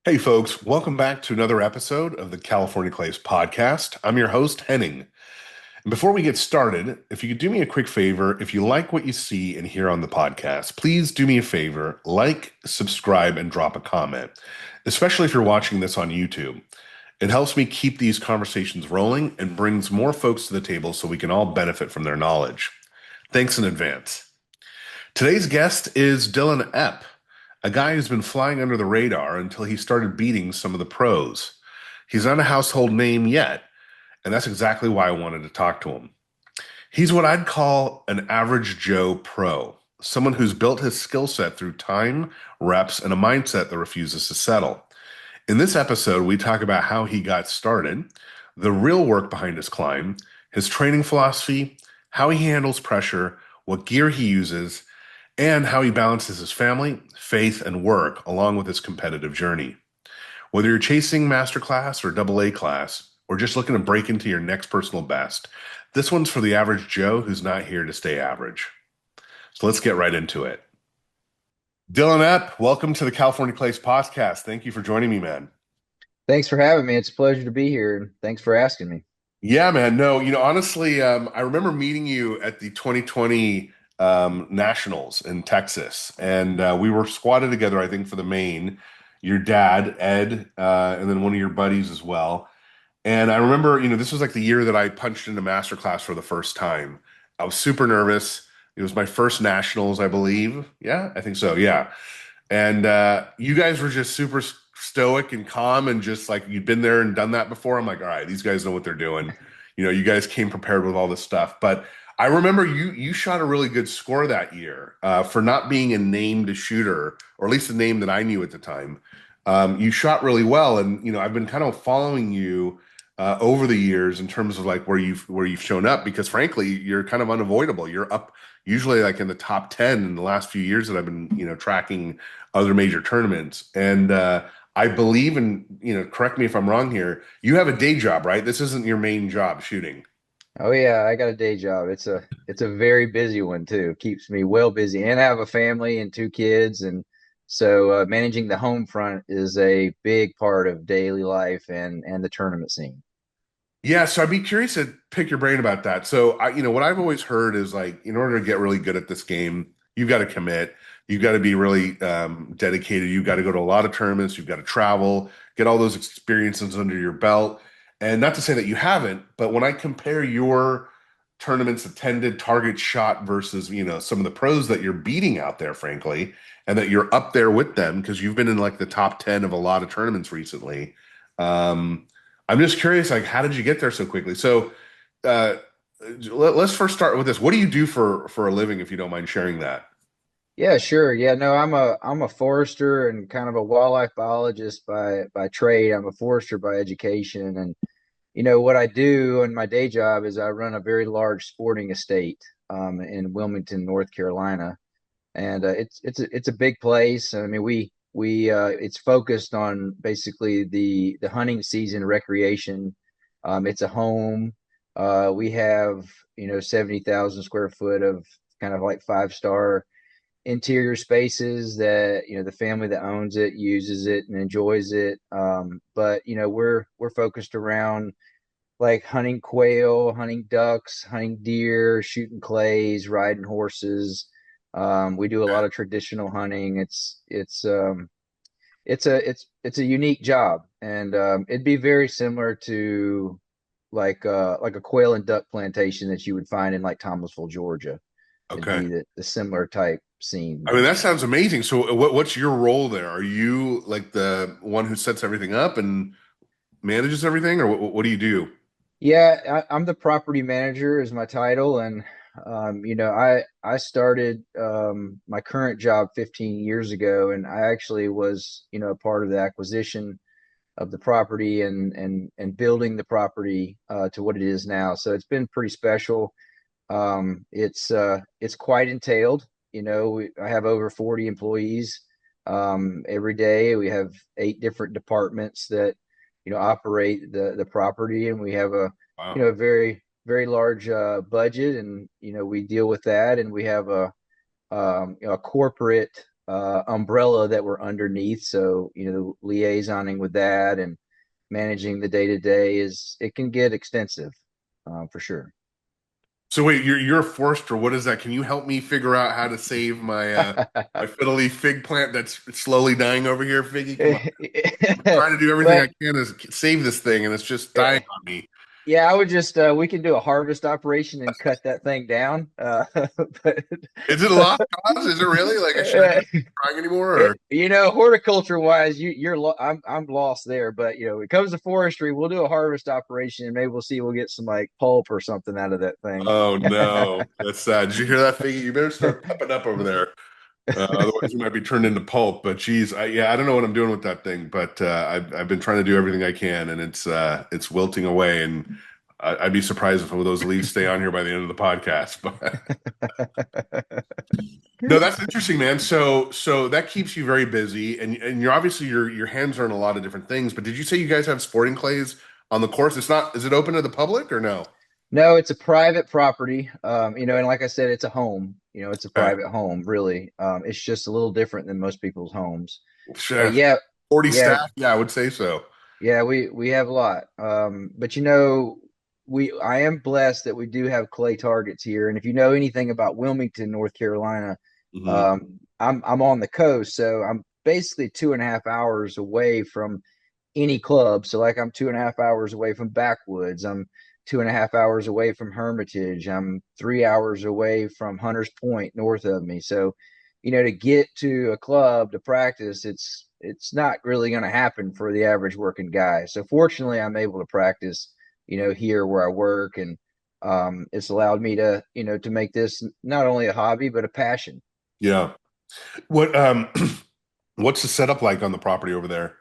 Hey, folks, welcome back to another episode of the California Clays podcast. I'm your host, Henning. And before we get started, if you could do me a quick favor, if you like what you see and hear on the podcast, please do me a favor, like, subscribe, and drop a comment, especially if you're watching this on YouTube. It helps me keep these conversations rolling and brings more folks to the table so we can all benefit from their knowledge. Thanks in advance. Today's guest is Dylan Epp, a guy who's been flying under the radar until he started beating some of the pros. He's not a household name yet, and that's exactly why I wanted to talk to him. He's what I'd call an average Joe pro, someone who's built his skill set through time, reps, and a mindset that refuses to settle. In this episode, we talk about how he got started, the real work behind his climb, his training philosophy, how he handles pressure, what gear he uses, and how he balances his family, faith, and work along with his competitive journey. Whether you're chasing masterclass or double A class, or just looking to break into your next personal best, this one's for the average Joe who's not here to stay average. So let's get right into it. Dylan Epp, welcome to the California Clays podcast. Thank you for joining me, man. Thanks for having me. It's a pleasure to be here. And thanks for asking me. Yeah, man. No, honestly, I remember meeting you at the 2020 Nationals in Texas, and we were squatted together, I think, for the main. Your dad, Ed, and then one of your buddies as well. And I remember, this was like the year that I punched into Masterclass for the first time. I was super nervous. It was my first Nationals, I believe. Yeah, I think so. Yeah. And you guys were just super stoic and calm and just like you'd been there and done that before. I'm like, all right, these guys know what they're doing. You guys came prepared with all this stuff. But I remember you shot a really good score that year for not being a named shooter, or at least the name that I knew at the time. You shot really well, and I've been kind of following you over the years in terms of like where you've shown up because frankly you're kind of unavoidable. You're up usually like in the top 10 in the last few years that I've been tracking other major tournaments. And I believe in, correct me if I'm wrong here, you have a day job, right? This isn't your main job shooting. Oh yeah, I got a day job. It's a very busy one too. Keeps me well busy, and I have a family and two kids, and so managing the home front is a big part of daily life and the tournament scene. Yeah, so I'd be curious to pick your brain about that. So what I've always heard is like, in order to get really good at this game, you've got to commit. You've got to be really dedicated. You've got to go to a lot of tournaments. You've got to travel, get all those experiences under your belt. And not to say that you haven't, but when I compare your tournaments attended, target shot versus, some of the pros that you're beating out there, frankly, and that you're up there with them because you've been in like the top 10 of a lot of tournaments recently. Um, I'm just curious, like, how did you get there so quickly? So, uh, let's first start with this. What do you do for a living, if you don't mind sharing that? Yeah, sure. Yeah, no, I'm a forester and kind of a wildlife biologist by trade. I'm a forester by education, and what I do in my day job is I run a very large sporting estate in Wilmington, North Carolina, and it's a big place. I mean, we it's focused on basically the hunting season, recreation. It's a home. We have 70,000 square foot of kind of like five-star interior spaces that the family that owns it uses it and enjoys it. But we're focused around like hunting quail, hunting ducks, hunting deer, shooting clays, riding horses. We do a lot of traditional hunting. It's a unique job, and it'd be very similar to like a quail and duck plantation that you would find in like Thomasville, Georgia. It'd Okay. be the similar type scene. I mean, that sounds amazing. So, what's your role there? Are you like the one who sets everything up and manages everything, or what do you do? Yeah, I'm the property manager is my title, and I started my current job 15 years ago, and I actually was a part of the acquisition of the property and building the property to what it is now. So it's been pretty special. It's quite entailed. I have over 40 employees. Every day we have 8 different departments that operate the property, and we have a Wow. very very large budget, and we deal with that, and we have a corporate umbrella that we're underneath. So, liaisoning with that and managing the day to day it can get extensive, for sure. So wait, you're a forester. What is that? Can you help me figure out how to save my fiddle leaf fig plant that's slowly dying over here, Figgy? Come on. I'm trying to do everything Well, I can to save this thing, and it's just dying on me. yeah, I would just we can do a harvest operation and cut that thing down. But Is it a lost cause? Is it really? Like, should I uh, just trying anymore? Or horticulture wise, I'm lost there. But when it comes to forestry, we'll do a harvest operation and maybe we'll get some like pulp or something out of that thing. oh no, that's sad. Did you hear that, Figgy? You better start pepping up over there. Otherwise, you might be turned into pulp. But geez, yeah, I don't know what I'm doing with that thing. But I've been trying to do everything I can, and it's wilting away. And I'd be surprised if those leaves stay on here by the end of the podcast. But no, that's interesting, man. So that keeps you very busy, and you're obviously your hands are in a lot of different things. But did you say you guys have sporting clays on the course? It's not. Is it open to the public or no? No, it's a private property. And like I said, it's a home. It's a Okay. private home, really. It's just a little different than most people's homes. But Chef, yeah, 40 yeah, staff? Yeah, I would say so. yeah, we have a lot. But we I am blessed that we do have clay targets here. And if you know anything about Wilmington, North Carolina, Hmm. I'm on the coast, so I'm basically 2.5 hours away from any club. So like I'm 2.5 hours away from Backwoods. I'm 2.5 hours away from Hermitage. I'm 3 hours away from Hunters Point north of me. So, to get to a club to practice, it's not really going to happen for the average working guy. So fortunately, I'm able to practice, here where I work, and it's allowed me to make this not only a hobby but a passion. Yeah. What what's the setup like on the property over there?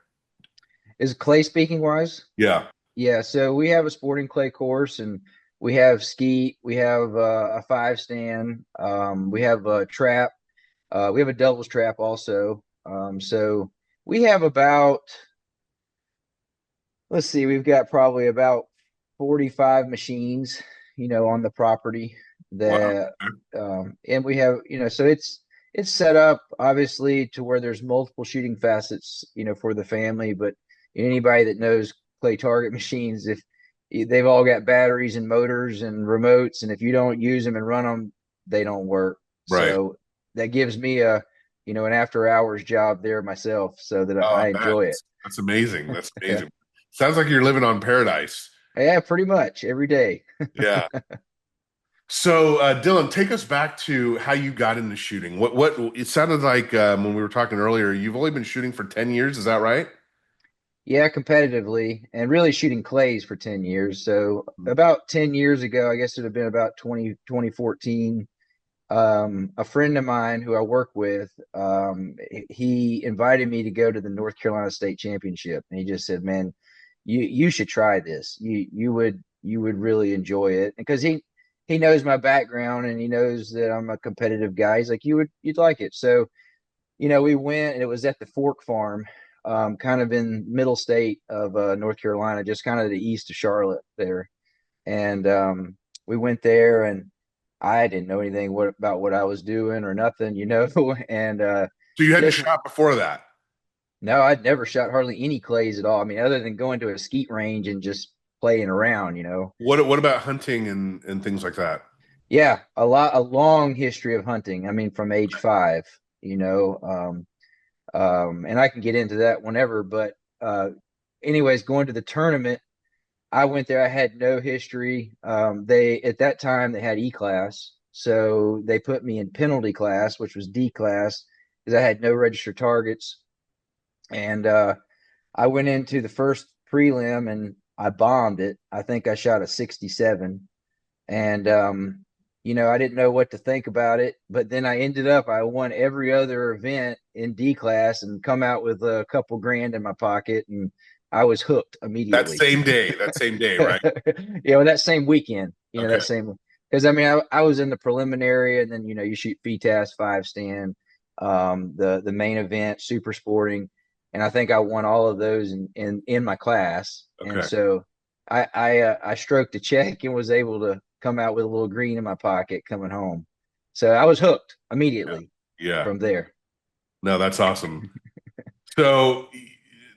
Is clay speaking wise? Yeah. Yeah, so we have a sporting clay course, and we have skeet, we have a five stand, we have a trap, we have a devil's trap also. So we have about, let's see, we've got probably about 45 machines, on the property Wow. that, and we have, so it's set up obviously to where there's multiple shooting facets, for the family. But anybody that knows clay target machines, if they've all got batteries and motors and remotes, and if you don't use them and run them, they don't work. Right. So that gives me an after hours job there myself, so that Oh, I I bet. enjoy it. That's amazing. That's amazing. Sounds like you're living on paradise. Yeah, pretty much every day. Yeah. So, Dylan, take us back to how you got into shooting. What it sounded like when we were talking earlier, you've only been shooting for 10 years, is that right? Yeah, competitively, and really shooting clays for 10 years. So about 10 years ago, I guess it would have been about 2014. A friend of mine who I work with, he invited me to go to the North Carolina State Championship. And he just said, man, you should try this. You would really enjoy it. Because he knows my background, and he knows that I'm a competitive guy. He's like, you'd like it. So we went, and it was at the Fork Farm, kind of in middle state of North Carolina, just kind of the east of Charlotte there. And we went there, and I didn't know anything about what I was doing or nothing, and So you hadn't just shot before that. no, I'd never shot hardly any clays at all. I mean, other than going to a skeet range and just playing around. What about hunting and things like that? Yeah, a long history of hunting. I mean, from age 5, and I can get into that whenever. But anyways, going to the tournament, I went there. I had no history. They at that time they had E class, so they put me in penalty class, which was D class, because I had no registered targets. And I went into the first prelim and I bombed it. I think I shot a 67, and I didn't know what to think about it. But then I won every other event in D class and come out with a couple grand in my pocket, and I was hooked immediately. That same day, right? That same weekend, Okay. that same, because I mean, I was in the preliminary, and then you shoot FTAS five stand, the main event, super sporting, and I think I won all of those in my class. And Okay. so I stroked a check and was able to come out with a little green in my pocket coming home. So I was hooked Yeah. immediately Yeah. from there. No, that's awesome. So,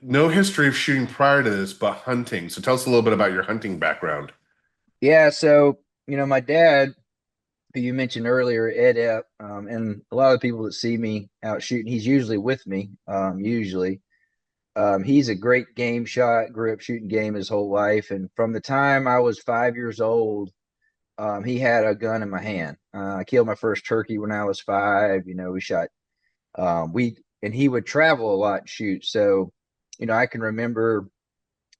no history of shooting prior to this, but hunting. So, tell us a little bit about your hunting background. Yeah, so my dad, who you mentioned earlier, Ed Epp, and a lot of people that see me out shooting, he's usually with me. Usually, he's a great game shot. Grew up shooting game his whole life, and from the time I was 5 years old, he had a gun in my hand. I killed my first turkey when I was five. We shot. We and he would travel a lot and shoot. So, I can remember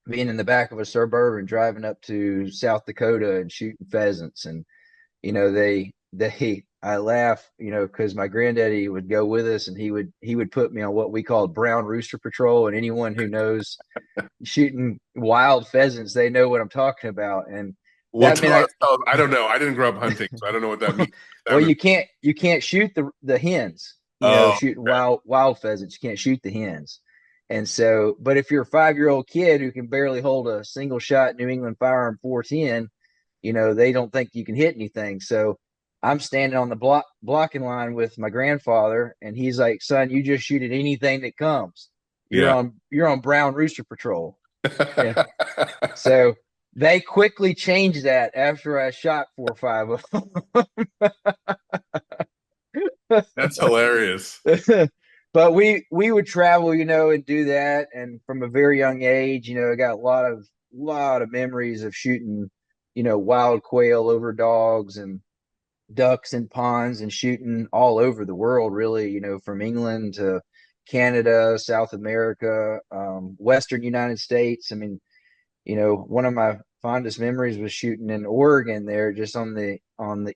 being in the back of a Suburban driving up to South Dakota and shooting pheasants. And they I laugh, because my granddaddy would go with us, and he would put me on what we called brown rooster patrol. And anyone who knows shooting wild pheasants, they know what I'm talking about. And Well, that meant tell us, tell us. I don't know. I didn't grow up hunting, so I don't know what that means. well, That- you can't shoot the hens. Oh, Shooting okay. wild pheasants, you can't shoot the hens. And so, but if you're a 5-year-old kid who can barely hold a single shot New England firearm 410, they don't think you can hit anything. So I'm standing on the blocking line with my grandfather, and he's like, "Son, you just shoot at anything that comes. Yeah. You're on brown rooster patrol." Yeah. So they quickly changed that after I shot 4 or 5 of That's hilarious. them. But we would travel, and do that. And from a very young age, I got a lot of memories of shooting, wild quail over dogs, and ducks and ponds, and shooting all over the world, really, from England to Canada, South America, Western United States. I mean, one of my fondest memories was shooting in Oregon there, just on the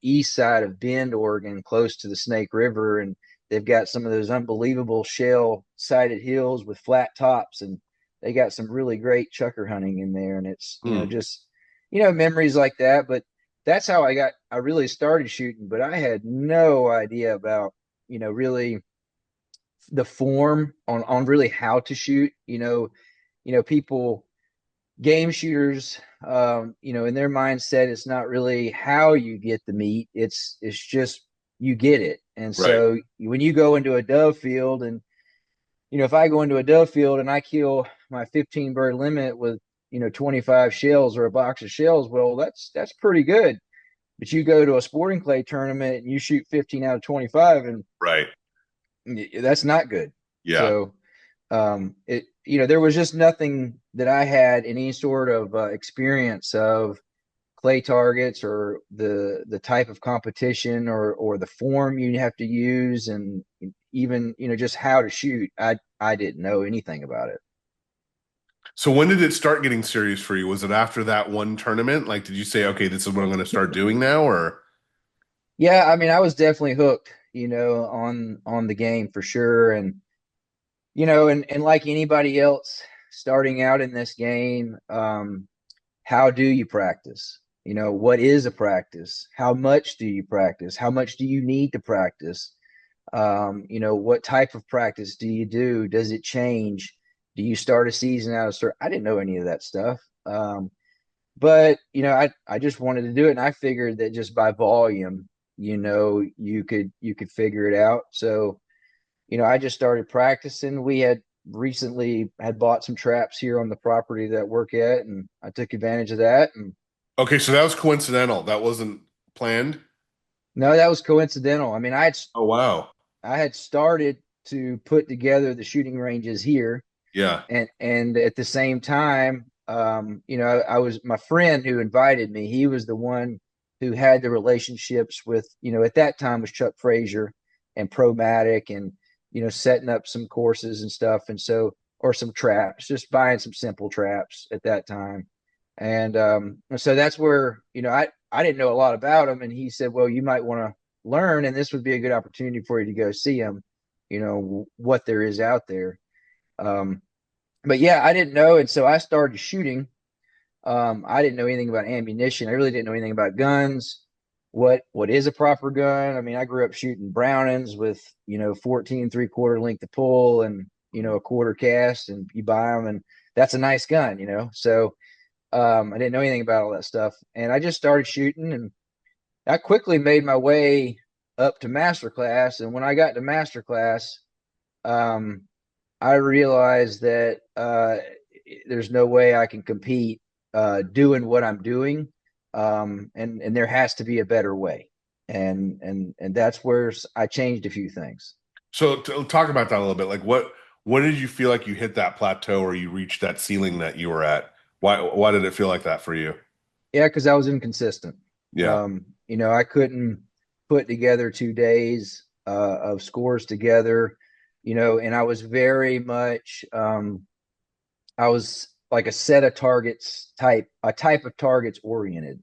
east side of Bend, Oregon, close to the Snake River. And they've got some of those unbelievable shale sided hills with flat tops, and they got some really great chucker hunting in there. And it's, Hmm. just, memories like that. But that's how I really started shooting, but I had no idea about, really the form on really how to shoot. People, game shooters, in their mindset, it's not really how you get the meat, it's just you get it. And Right. so when you go into a dove field, and if I go into a dove field and I kill my 15 bird limit with 25 shells or a box of shells, well, that's pretty good. But you go to a sporting clay tournament and you shoot 15 out of 25, and Right. that's not good. Yeah. So it there was just nothing that I had any sort of experience of clay targets, or the type of competition, or the form you have to use, and even just how to shoot. I didn't know anything about it. So when did it start getting serious for you? Was it after that one tournament? Like, did you say, okay, this is what I'm going to start doing now, or? Yeah, I mean, I was definitely hooked, on the game for sure. And and like anybody else starting out in this game, how do you practice? What is a practice? How much do you practice? How much do you need to practice? What type of practice do you do? Does it change? Do you start a season out of start? I didn't know any of that stuff. But I just wanted to do it, and I figured that just by volume, you could figure it out. So, I just started practicing. We had recently had bought some traps here on the property that I work at, and I took advantage of that. And Okay, so that was coincidental. That wasn't planned. no, that was coincidental. I mean, Oh, wow. I had started to put together the shooting ranges here, Yeah. and at the same time, I was my friend who invited me. He was the one who had the relationships with, at that time was Chuck Frazier and Promatic, and setting up some courses and stuff, and so, or some traps, just buying some simple traps at that time. And so that's where, I didn't know a lot about him, and he said, well, you might want to learn, and this would be a good opportunity for you to go see him, what there is out there. um, but yeah, I didn't know, and so I started shooting. I didn't know anything about ammunition. I really didn't know anything about guns. What is a proper gun? I mean, I grew up shooting Brownings with 14 3/4 length of pull, and a quarter cast, and you buy them, and that's a nice gun. So I didn't know anything about all that stuff, and I just started shooting, and I quickly made my way up to master class. And when I got to master class, um, I realized that there's no way I can compete doing what I'm doing, and there has to be a better way, and that's where I changed a few things. So talk about that a little bit. Like what did you feel like you hit that plateau or you reached that ceiling that you were at? Why did it feel like that for you? Yeah, because I was inconsistent. Yeah. I couldn't put together 2 days of scores together, and I was very much I was like a set of targets a type of targets oriented,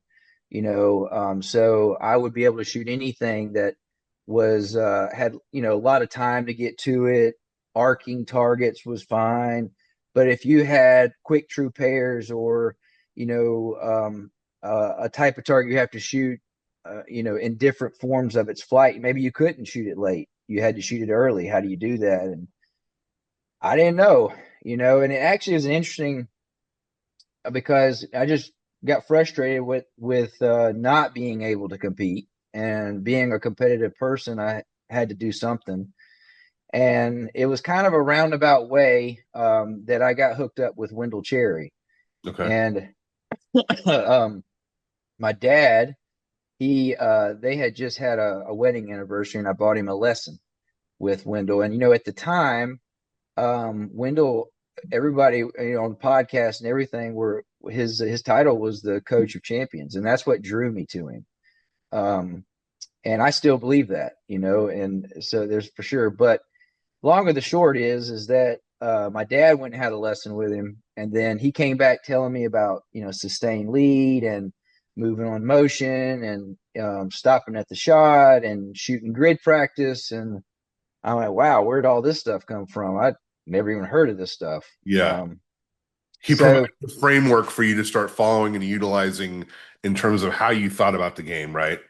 so I would be able to shoot anything that was had, a lot of time to get to it. Arcing targets was fine. But if you had quick true pairs or, a type of target you have to shoot, in different forms of its flight, maybe you couldn't shoot it late. You had to shoot it early. How do you do that? And I didn't know, and it actually is an interesting because I just got frustrated with not being able to compete and being a competitive person. I had to do something, and it was kind of a roundabout way that I got hooked up with Wendell Cherry. Okay. And my dad, he they had just had a wedding anniversary, and I bought him a lesson with Wendell. And at the time, Wendell, everybody, on the podcast and everything, were his title was the coach of champions, and that's what drew me to him. Um, and I still believe that, and so there's for sure. But long of the short is that my dad went and had a lesson with him, and then he came back telling me about sustained lead and moving on motion and stopping at the shot and shooting grid practice. And I'm like, wow, where'd all this stuff come from? I never even heard of this stuff. Yeah. Um, He provided so the framework for you to start following and utilizing in terms of how you thought about the game, right?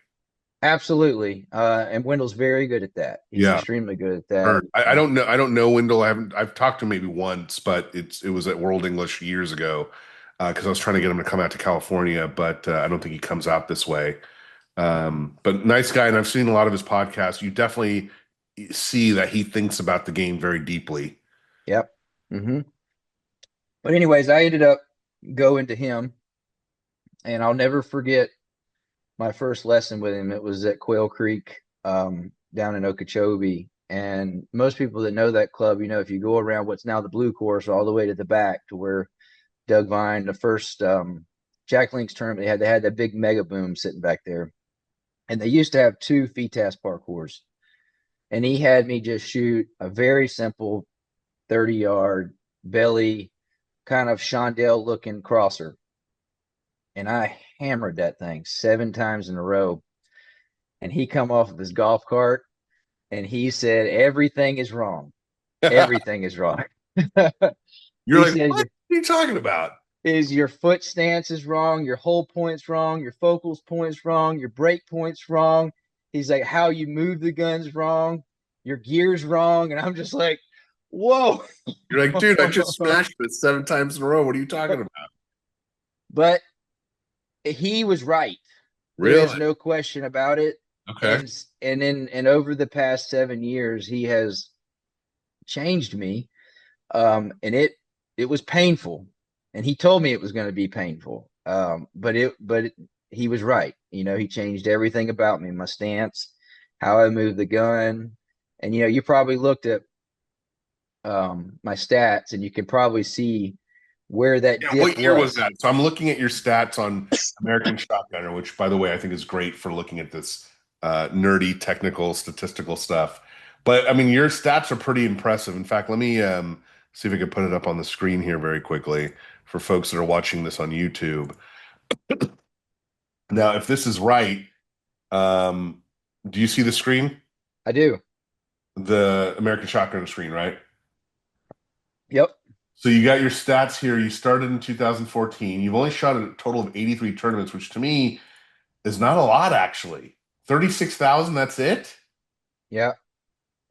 absolutely. And Wendell's very good at that. He's Yeah. extremely good at that. Heard. I don't know. I don't know Wendell. I've talked to him maybe once, but it was at World English years ago because I was trying to get him to come out to California, but I don't think he comes out this way. But nice guy, and I've seen a lot of his podcasts. You definitely see that he thinks about the game very deeply. Yep. Hmm. But anyways, I ended up going to him, and I'll never forget my first lesson with him. It was at Quail Creek, down in Okeechobee. And most people that know that club, if you go around what's now the blue course all the way to the back to where Doug Vine, the first Jack Link's tournament they had that big mega boom sitting back there. And they used to have two FITAS parcours. And he had me just shoot a very simple 30-yard belly kind of Shondell looking crosser. And I hammered that thing 7 times in a row. And he come off of his golf cart and he said, everything is wrong. Everything is wrong. You're He like, said, what are you talking about? your foot stance is wrong, your whole point's wrong, your focus point's wrong, your break point's wrong. He's like, how you move the gun's wrong, your gear's wrong. And I'm just like, whoa. You're like, dude, I just smashed it 7 times in a row. What are you talking about? But he was right. There is Really? no question about it. Okay. And over the past 7 years, he has changed me. And it was painful, and he told me it was going to be painful. He was right. He changed everything about me, my stance, how I moved the gun. And you probably looked at my stats, and you can probably see where that Yeah, dip what year was was. that? So I'm looking at your stats on American Shotgunner, which, by the way, I think is great for looking at this nerdy, technical, statistical stuff. But I mean, your stats are pretty impressive. In fact, let me see if I can put it up on the screen here very quickly for folks that are watching this on YouTube. Now, if this is right, um, do you see the screen? I do. The American Shotgunner screen, right? Yep. So you got your stats here. You started in 2014. You've only shot a total of 83 tournaments, which to me is not a lot, actually. 36,000, that's it? Yep.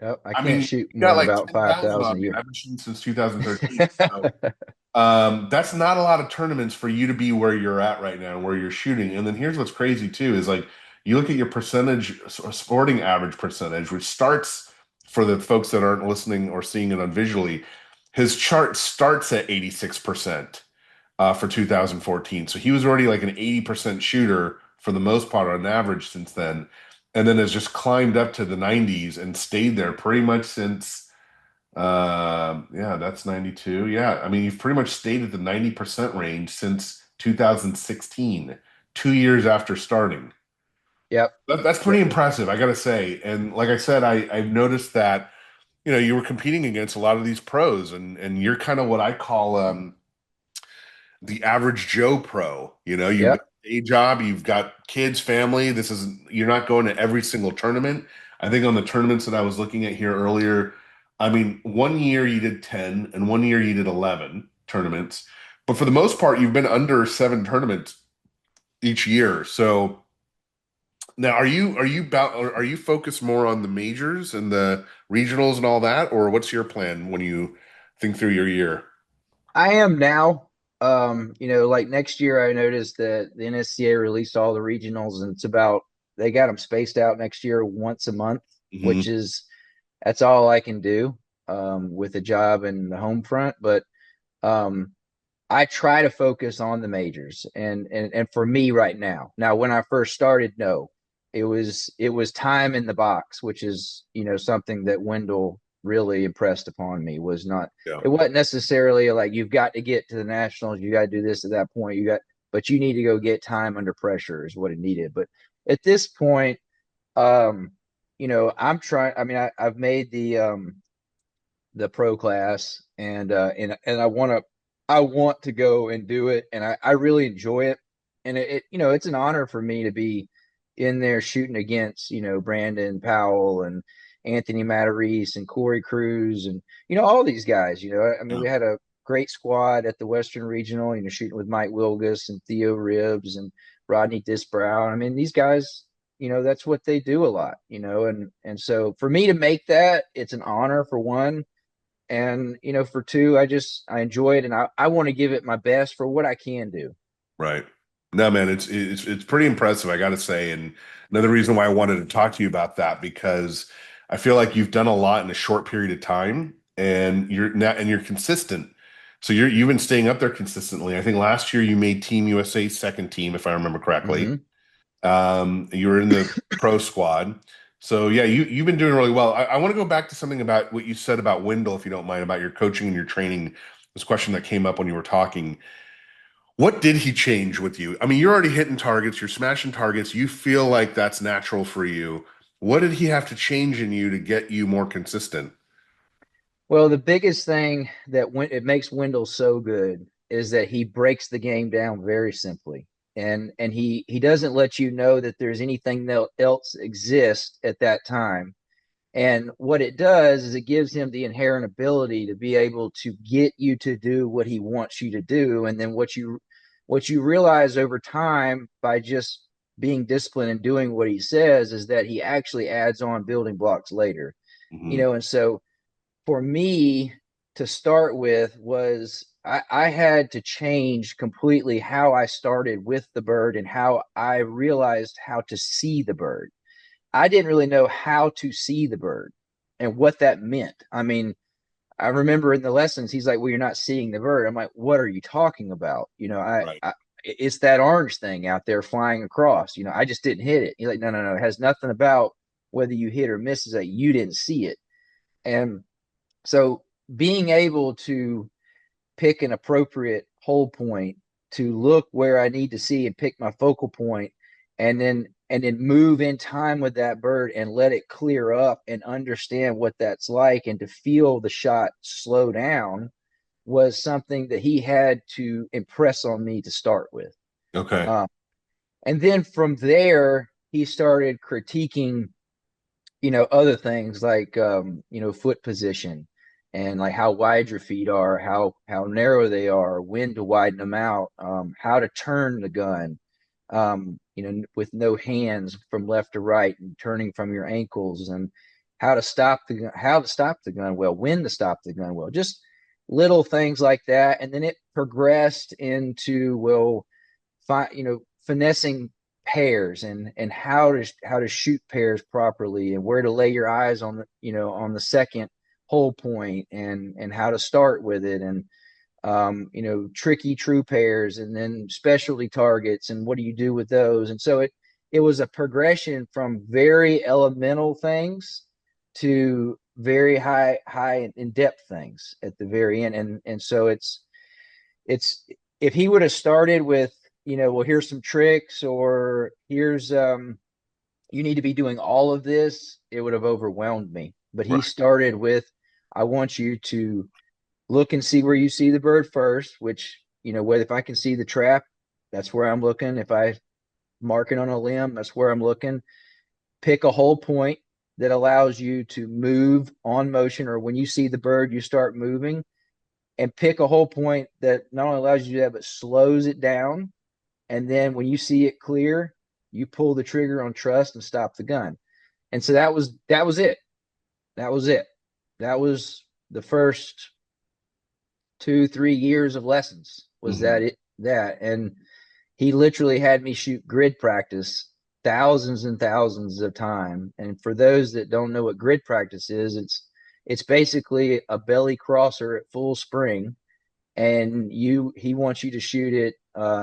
Yep. I I can't mean, shoot you more got than like about 10,000 5,000 on a me. year. I've been shooting since 2013. So that's not a lot of tournaments for you to be where you're at right now, where you're shooting. And then here's what's crazy too is like you look at your percentage, sporting average percentage, which starts for the folks that aren't listening or seeing it on visually, his chart starts at 86% for 2014. So he was already like an 80% shooter for the most part on average since then, and then has just climbed up to the 90s and stayed there pretty much since. Yeah, that's 92. Yeah, I mean, you've pretty much stayed at the 90% range since 2016, 2 years after starting. Yep. That's pretty Yep. impressive, I gotta say. And like I said, I've noticed that, you were competing against a lot of these pros, and you're kind of what I call the average Joe pro. You've got Yep. a day job, you've got kids, family. You're not going to every single tournament. I think on the tournaments that I was looking at here earlier, I mean, one year you did 10 and one year you did 11 tournaments. But for the most part, you've been under seven tournaments each year. So now are you focused more on the majors and the regionals and all that, or what's your plan when you think through your year? I am now. Like next year, I noticed that the NSCA released all the regionals, and they got them spaced out next year once a month, which Hmm. is that's all I can do with a job and the home front. But um, I try to focus on the majors, and for me right now, when I first started, no, it was time in the box, which is something that Wendell really impressed upon me. Was not Yeah. It wasn't necessarily like you've got to get to the nationals, you got to do this at that point, but you need to go get time under pressure is what it needed. But at this point, um, I'm trying. I mean, I've made the pro class, and I want to go and do it, and I really enjoy it. And it's an honor for me to be in there shooting against Brandon Powell and Anthony Matarese and Corey Cruz and all these guys. I mean, Yeah. we had a great squad at the Western Regional, shooting with Mike Wilgus and Theo Ribbs and Rodney Disbrow. I mean, these guys, that's what they do a lot, and so for me to make that, it's an honor for one, and for two, I enjoy it, and I want to give it my best for what I can do. Right. No, man, it's pretty impressive, I gotta say. And another reason why I wanted to talk to you about that, because I feel like you've done a lot in a short period of time, and you're consistent. So you've been staying up there consistently. I think last year you made Team USA second team, if I remember correctly. Hmm. You were in the pro squad. So yeah, you've been doing really well. I want to go back to something about what you said about Wendell, if you don't mind, about your coaching and your training. This question that came up when you were talking. What did he change with you? I mean, you're already hitting targets, you're smashing targets, you feel like that's natural for you. What did he have to change in you to get you more consistent? Well, the biggest thing it makes Wendell so good is that he breaks the game down very simply, and he doesn't let you know that there's anything else exists at that time. And what it does is it gives him the inherent ability to be able to get you to do what he wants you to do. And then what you realize over time by just being disciplined and doing what he says is that he actually adds on building blocks later. Hmm. And so for me to start with was I had to change completely how I started with the bird and how I realized how to see the bird. I didn't really know how to see the bird and what that meant. I mean, I remember in the lessons, he's like, "Well, you're not seeing the bird." I'm like, "What are you talking about?" Right. It's that orange thing out there flying across. I just didn't hit it. He's like, "No, no, no. It has nothing about whether you hit or miss. Is that you didn't see it." And so being able to pick an appropriate hold point to look where I need to see and pick my focal point, and then move in time with that bird and let it clear up and understand what that's like and to feel the shot slow down was something that he had to impress on me to start with. Okay. Um, and then from there, he started critiquing other things like foot position and like how wide your feet are, how narrow they are, when to widen them out, how to turn the gun, with no hands from left to right and turning from your ankles, and how to stop the gun well, when to stop the gun well, just little things like that. And then it progressed into, well, finessing pairs and how to shoot pairs properly and where to lay your eyes on the second hole point and how to start with it and tricky true pairs and then specialty targets and what do you do with those. And so it was a progression from very elemental things to very high in depth things at the very end. And so it's if he would have started with, well, here's some tricks, or here's you need to be doing all of this, it would have overwhelmed me. But he Right. started with, I want you to look and see where you see the bird first, which, whether if I can see the trap, that's where I'm looking. If I mark it on a limb, that's where I'm looking. Pick a whole point that allows you to move on motion, or when you see the bird, you start moving, and pick a whole point that not only allows you to do that, but slows it down. And then when you see it clear, you pull the trigger on trust and stop the gun. And so that was it. That was it. That was the first 2 3 years of lessons, was Mhm. that and he literally had me shoot grid practice thousands and thousands of time. And for those that don't know what grid practice is, it's basically a belly crosser at full spring, and he wants you to shoot it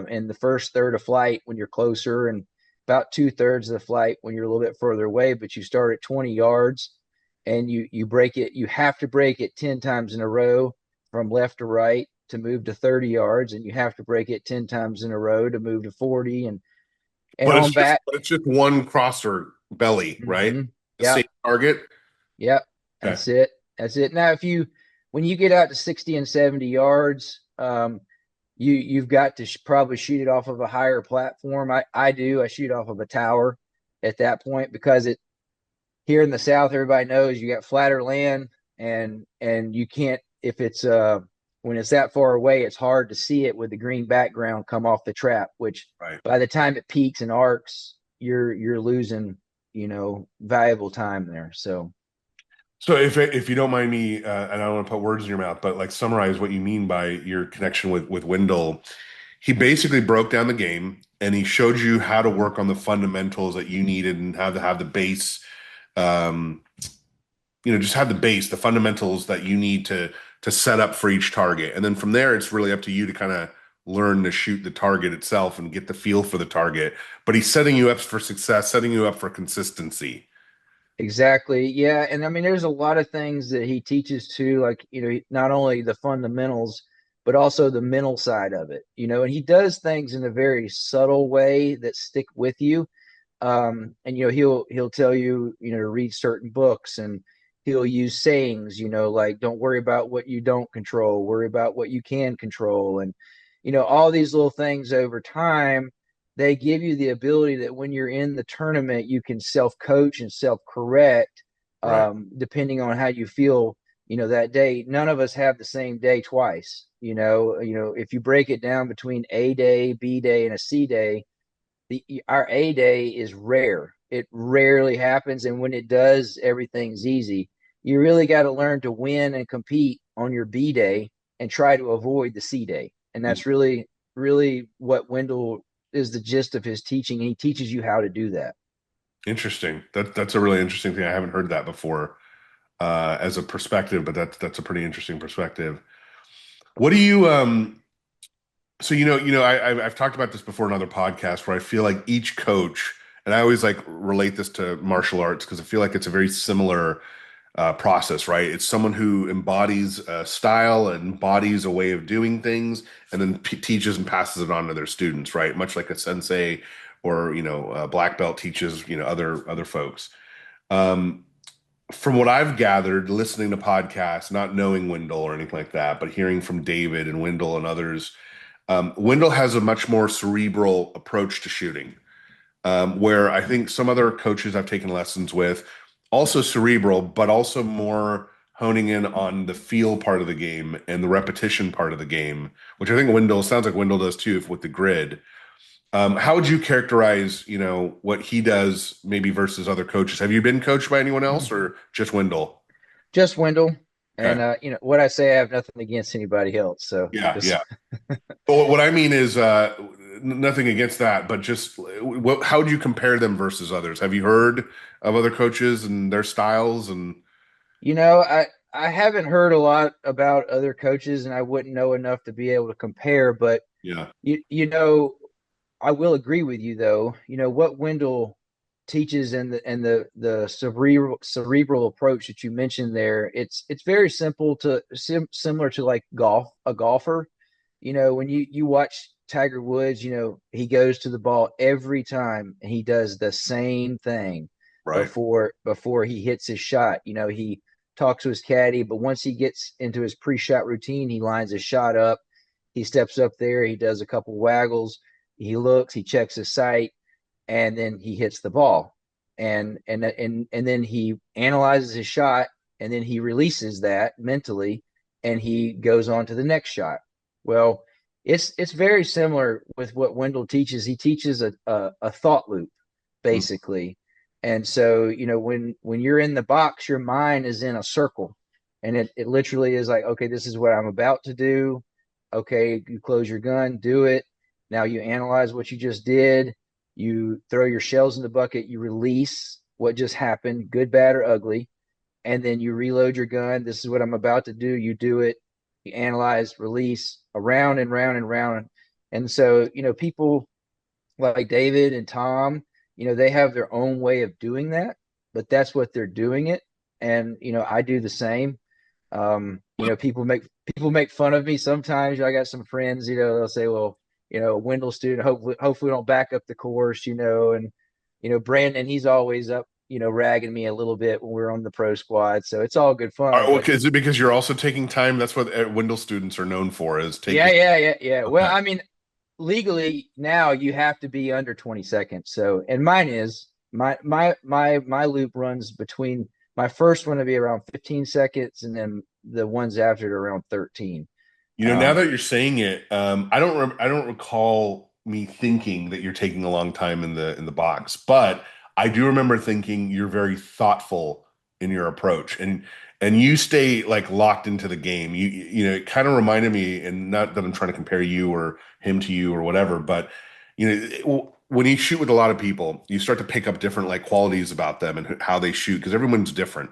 in the first third of flight when you're closer, and about 2/3 of the flight when you're a little bit further away. But you start at 20 yards, and you break it. You have to break it 10 times in a row from left to right to move to 30 yards, and you have to break it 10 times in a row to move to 40, and But on back. it's just one crosser belly, right? Mm-hmm. The same Yep. target. Yep. Okay. That's it. That's it. Now, when you get out to 60 and 70 yards, you've got to probably shoot it off of a higher platform. I do. I shoot off of a tower at that point, because it here in the South, everybody knows you got flatter land, and you can't, if it's when it's that far away, it's hard to see it with the green background come off the trap, which Right. by the time it peaks and arcs, you're losing, valuable time there. So So if you don't mind me, and I don't want to put words in your mouth, but like summarize what you mean by your connection with Wendell. He basically broke down the game and he showed you how to work on the fundamentals that you needed and how to have the base, um, just have the base, the fundamentals that you need to set up for each target. And then from there, it's really up to you to kind of learn to shoot the target itself and get the feel for the target. But he's setting you up for success, setting you up for consistency. exactly. Yeah. And I mean, there's a lot of things that he teaches too, like, not only the fundamentals, but also the mental side of it, and he does things in a very subtle way that stick with you. And he'll tell you, to read certain books, and he'll use sayings, like, don't worry about what you don't control, worry about what you can control. And, all these little things over time, they give you the ability that when you're in the tournament, you can self coach and self correct, Right. depending on how you feel, that day. None of us have the same day twice. If you break it down between A day, B day, and a C day, our A day is rare. It rarely happens, and when it does, everything's easy. You really got to learn to win and compete on your B day and try to avoid the C day. And that's really, really what Wendell is the gist of his teaching. And he teaches you how to do that. Interesting. That's a really interesting thing. I haven't heard that before as a perspective, but that's a pretty interesting perspective. What do you so I've talked about this before in other podcasts where I feel like each coach, and I always like relate this to martial arts because I feel like it's a very similar process, right? It's someone who embodies a style and embodies a way of doing things, and then teaches and passes it on to their students, right? Much like a sensei or a black belt teaches other folks. Um, from what I've gathered, listening to podcasts, not knowing Wendell or anything like that, but hearing from David and Wendell and others, Wendell has a much more cerebral approach to shooting, where I think some other coaches I've taken lessons with, also cerebral, but also more honing in on the feel part of the game and the repetition part of the game, which I think Wendell sounds like Wendell does too with the grid. How would you characterize, what he does maybe versus other coaches? Have you been coached by anyone else or just Wendell? Just Wendell. And Okay. what I say, I have nothing against anybody else. So Yeah, just yeah. But what I mean is, nothing against that, but just how do you compare them versus others? Have you heard of other coaches and their styles? And I haven't heard a lot about other coaches, and I wouldn't know enough to be able to compare. But yeah, you know, I will agree with you though. What Wendell teaches and the cerebral approach that you mentioned there, it's very simple to similar to like a golfer. When you watch Tiger Woods, he goes to the ball every time and he does the same thing right. before he hits his shot. He talks to his caddy, but once he gets into his pre-shot routine, he lines his shot up. He steps up there, he does a couple waggles, he looks, he checks his sight, and then he hits the ball. And then he analyzes his shot, and then he releases that mentally, and he goes on to the next shot. Well, it's very similar with what Wendell teaches. He teaches a thought loop, Mm. basically. And so, when you're in the box, your mind is in a circle. And it literally is like, okay, this is what I'm about to do. Okay, you close your gun, do it. Now you analyze what you just did. You throw your shells in the bucket, you release what just happened, good, bad, or ugly, and then you reload your gun. This is what I'm about to do. You do it, you analyze, release, around and round and round. And so, people like David and Tom, they have their own way of doing that, but that's what they're doing it. And, I do the same. People make fun of me sometimes. I got some friends, they'll say, well, a Wendell student, hopefully we don't back up the course, and Brandon, he's always up, ragging me a little bit when we're on the pro squad. So it's all good fun. But Okay, is it because you're also taking time? That's what Wendell students are known for, is yeah, taking. yeah, yeah, yeah. Well, Okay. I mean, legally now you have to be under 20 seconds. So, and mine is my loop runs between my first one to be around 15 seconds, and then the ones after it are around 13. Now Um, that you're saying it, I don't recall me thinking that you're taking a long time in the box, but I do remember thinking you're very thoughtful in your approach, and you stay like locked into the game. It kind of reminded me, and not that I'm trying to compare you or him to you or whatever, but when you shoot with a lot of people, you start to pick up different like qualities about them and how they shoot because everyone's different.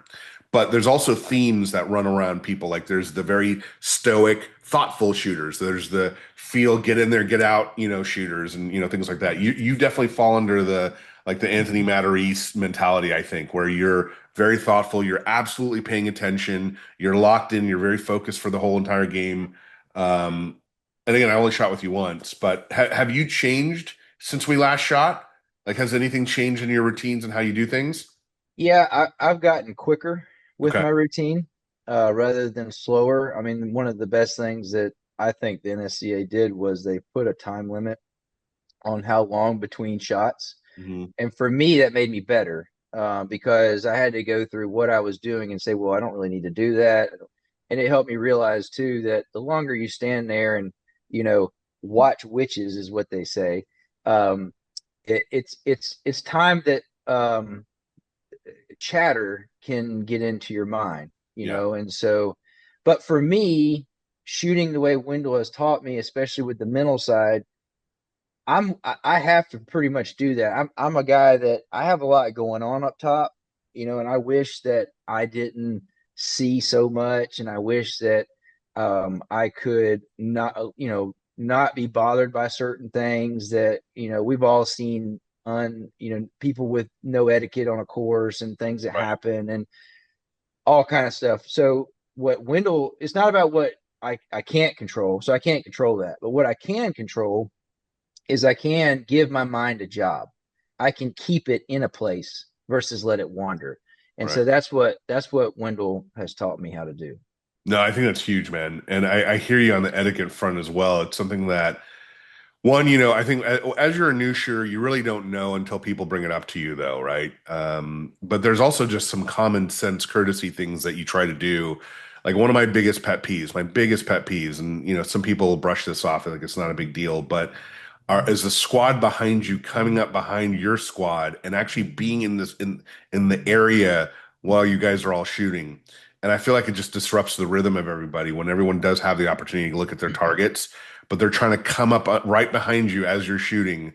But there's also themes that run around people. Like there's the very stoic, thoughtful shooters. There's the feel, get in there, get out, shooters and things like that. You definitely fall under the like the Anthony Matarese mentality, I think, where you're very thoughtful, you're absolutely paying attention, you're locked in, you're very focused for the whole entire game. Um, and again, I only shot with you once, but have you changed since we last shot? Like, has anything changed in your routines and how you do things? yeah, I've gotten quicker with Okay. my routine, rather than slower. I mean, one of the best things that I think the NSCA did was they put a time limit on how long between shots. Mhm. And for me, that made me better, because I had to go through what I was doing and say, well, I don't really need to do that. And it helped me realize too that the longer you stand there and you know watch witches is what they say. Um, it's time that chatter can get into your mind, Yeah. and so. But for me, shooting the way Wendell has taught me, especially with the mental side, I have to pretty much do that. I'm a guy that I have a lot going on up top, and I wish that I didn't see so much, and I wish that I could not be bothered by certain things that we've all seen on people with no etiquette on a course and things that Right. happen and all kind of stuff. So what Wendell, it's not about what I can't control, so I can't control that, but what I can control is I can give my mind a job. I can keep it in a place versus let it wander. And Right. so that's what Wendell has taught me how to do. No, I think that's huge, man. And I hear you on the etiquette front as well. It's something that one, I think as you're a new shooter, you really don't know until people bring it up to you, though, right? But there's also just some common sense courtesy things that you try to do. Like one of my biggest pet peeves, and some people brush this off like it's not a big deal, but is the squad behind you coming up behind your squad and actually being in the area while you guys are all shooting. And I feel like it just disrupts the rhythm of everybody when everyone does have the opportunity to look at their targets, but they're trying to come up right behind you as you're shooting.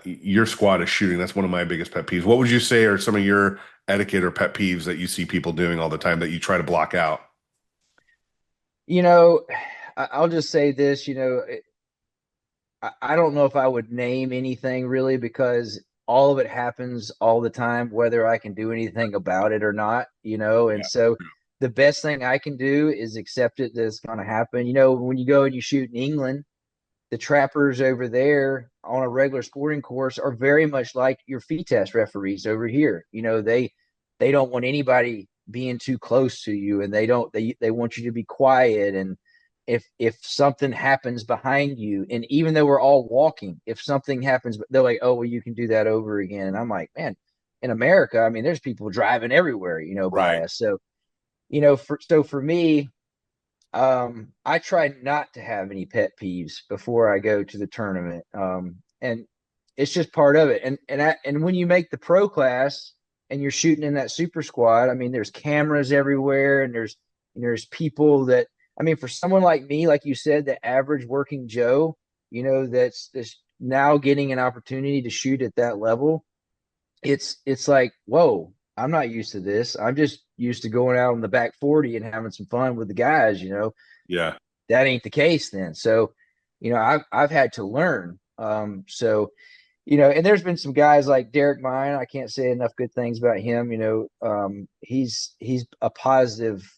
Your squad is shooting. That's one of my biggest pet peeves. What would you say are some of your etiquette or pet peeves that you see people doing all the time that you try to block out? You know, I'll just say this, I don't know if I would name anything really because all of it happens all the time, whether I can do anything about it or not. And Yeah. so the best thing I can do is accept it that it's going to happen. When you go and you shoot in England, the trappers over there on a regular sporting course are very much like your fee test referees over here. They don't want anybody being too close to you, and they want you to be quiet. And if something happens behind you, and even though we're all walking, if something happens, they're like, oh well, you can do that over again. And I'm like, man, in America, I mean, there's people driving everywhere, by Right. us. So for me, I try not to have any pet peeves before I go to the tournament. And it's just part of it. And when you make the pro class and you're shooting in that super squad, I mean, there's cameras everywhere, and there's people that, I mean, for someone like me, like you said, the average working Joe, that's now getting an opportunity to shoot at that level. It's like, whoa, I'm not used to this. I'm just used to going out on the back 40 and having some fun with the guys. Yeah. That ain't the case then. So, I've had to learn. And there's been some guys like Derek Mine. I can't say enough good things about him. He's a positive,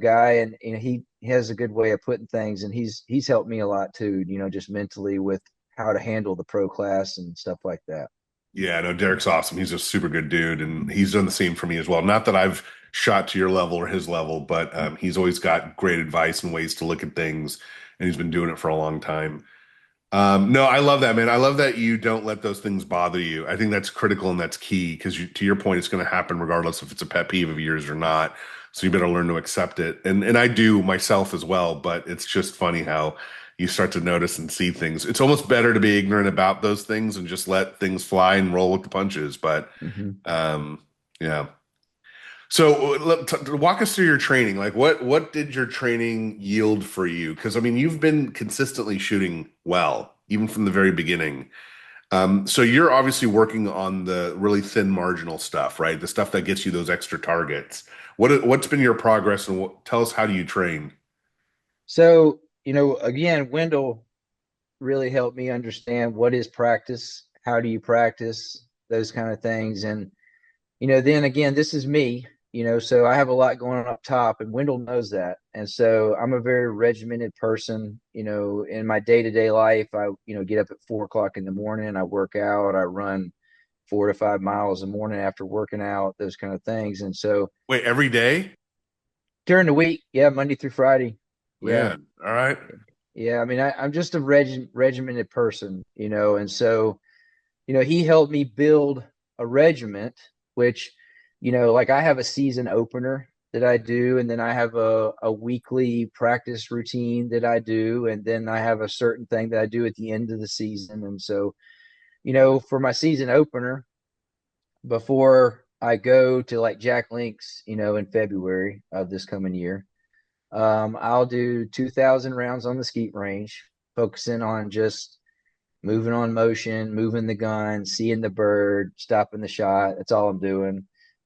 guy, and he has a good way of putting things, and he's helped me a lot too. Just mentally with how to handle the pro class and stuff like that. Yeah, no, Derek's awesome. He's a super good dude, and he's done the same for me as well. Not that I've shot to your level or his level, but he's always got great advice and ways to look at things, and he's been doing it for a long time. No, I love that, man. I love that you don't let those things bother you. I think that's critical and that's key because to your point, it's going to happen regardless if it's a pet peeve of yours or not. So you better learn to accept it. And I do myself as well, but it's just funny how you start to notice and see things. It's almost better to be ignorant about those things and just let things fly and roll with the punches. But Mm-hmm. um, yeah. So walk us through your training. Like what did your training yield for you? Because I mean, you've been consistently shooting well, even from the very beginning. So you're obviously working on the really thin marginal stuff, right? The stuff that gets you those extra targets. What's been your progress and tell us how do you train? So, again, Wendell really helped me understand what is practice, how do you practice, those kind of things. And, then again, this is me, so I have a lot going on up top, and Wendell knows that. And so I'm a very regimented person, in my day-to-day life. I, get up at 4 o'clock in the morning, I work out, I run 4 to 5 miles a morning after working out, those kind of things. And so Wait, every day? during the week, yeah, Monday through Friday. Yeah. Man, all right. Yeah, I mean, I'm just a regimented person, and so, he helped me build a regiment, which, like I have a season opener that I do, and then I have a weekly practice routine that I do, and then I have a certain thing that I do at the end of the season. And so, for my season opener, before I go to like Jack Links, in February of this coming year, I'll do 2,000 rounds on the skeet range, focusing on just moving on motion, moving the gun, seeing the bird, stopping the shot. That's all I'm doing.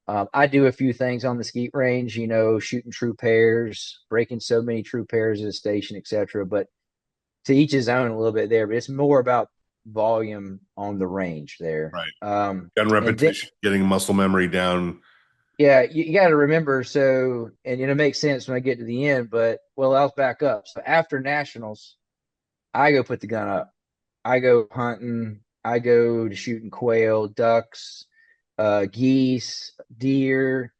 I do a few things on the skeet range, shooting true pairs, breaking so many true pairs at a station, etc. But to each his own a little bit there. But it's more about volume on the range there. Right. Gun And then repetition, getting muscle memory down. Yeah, you got to remember. So, and it makes sense when I get to the end, but well, I'll back up. So after nationals, I go put the gun up. I go hunting. I go to shooting quail, ducks, geese, deer,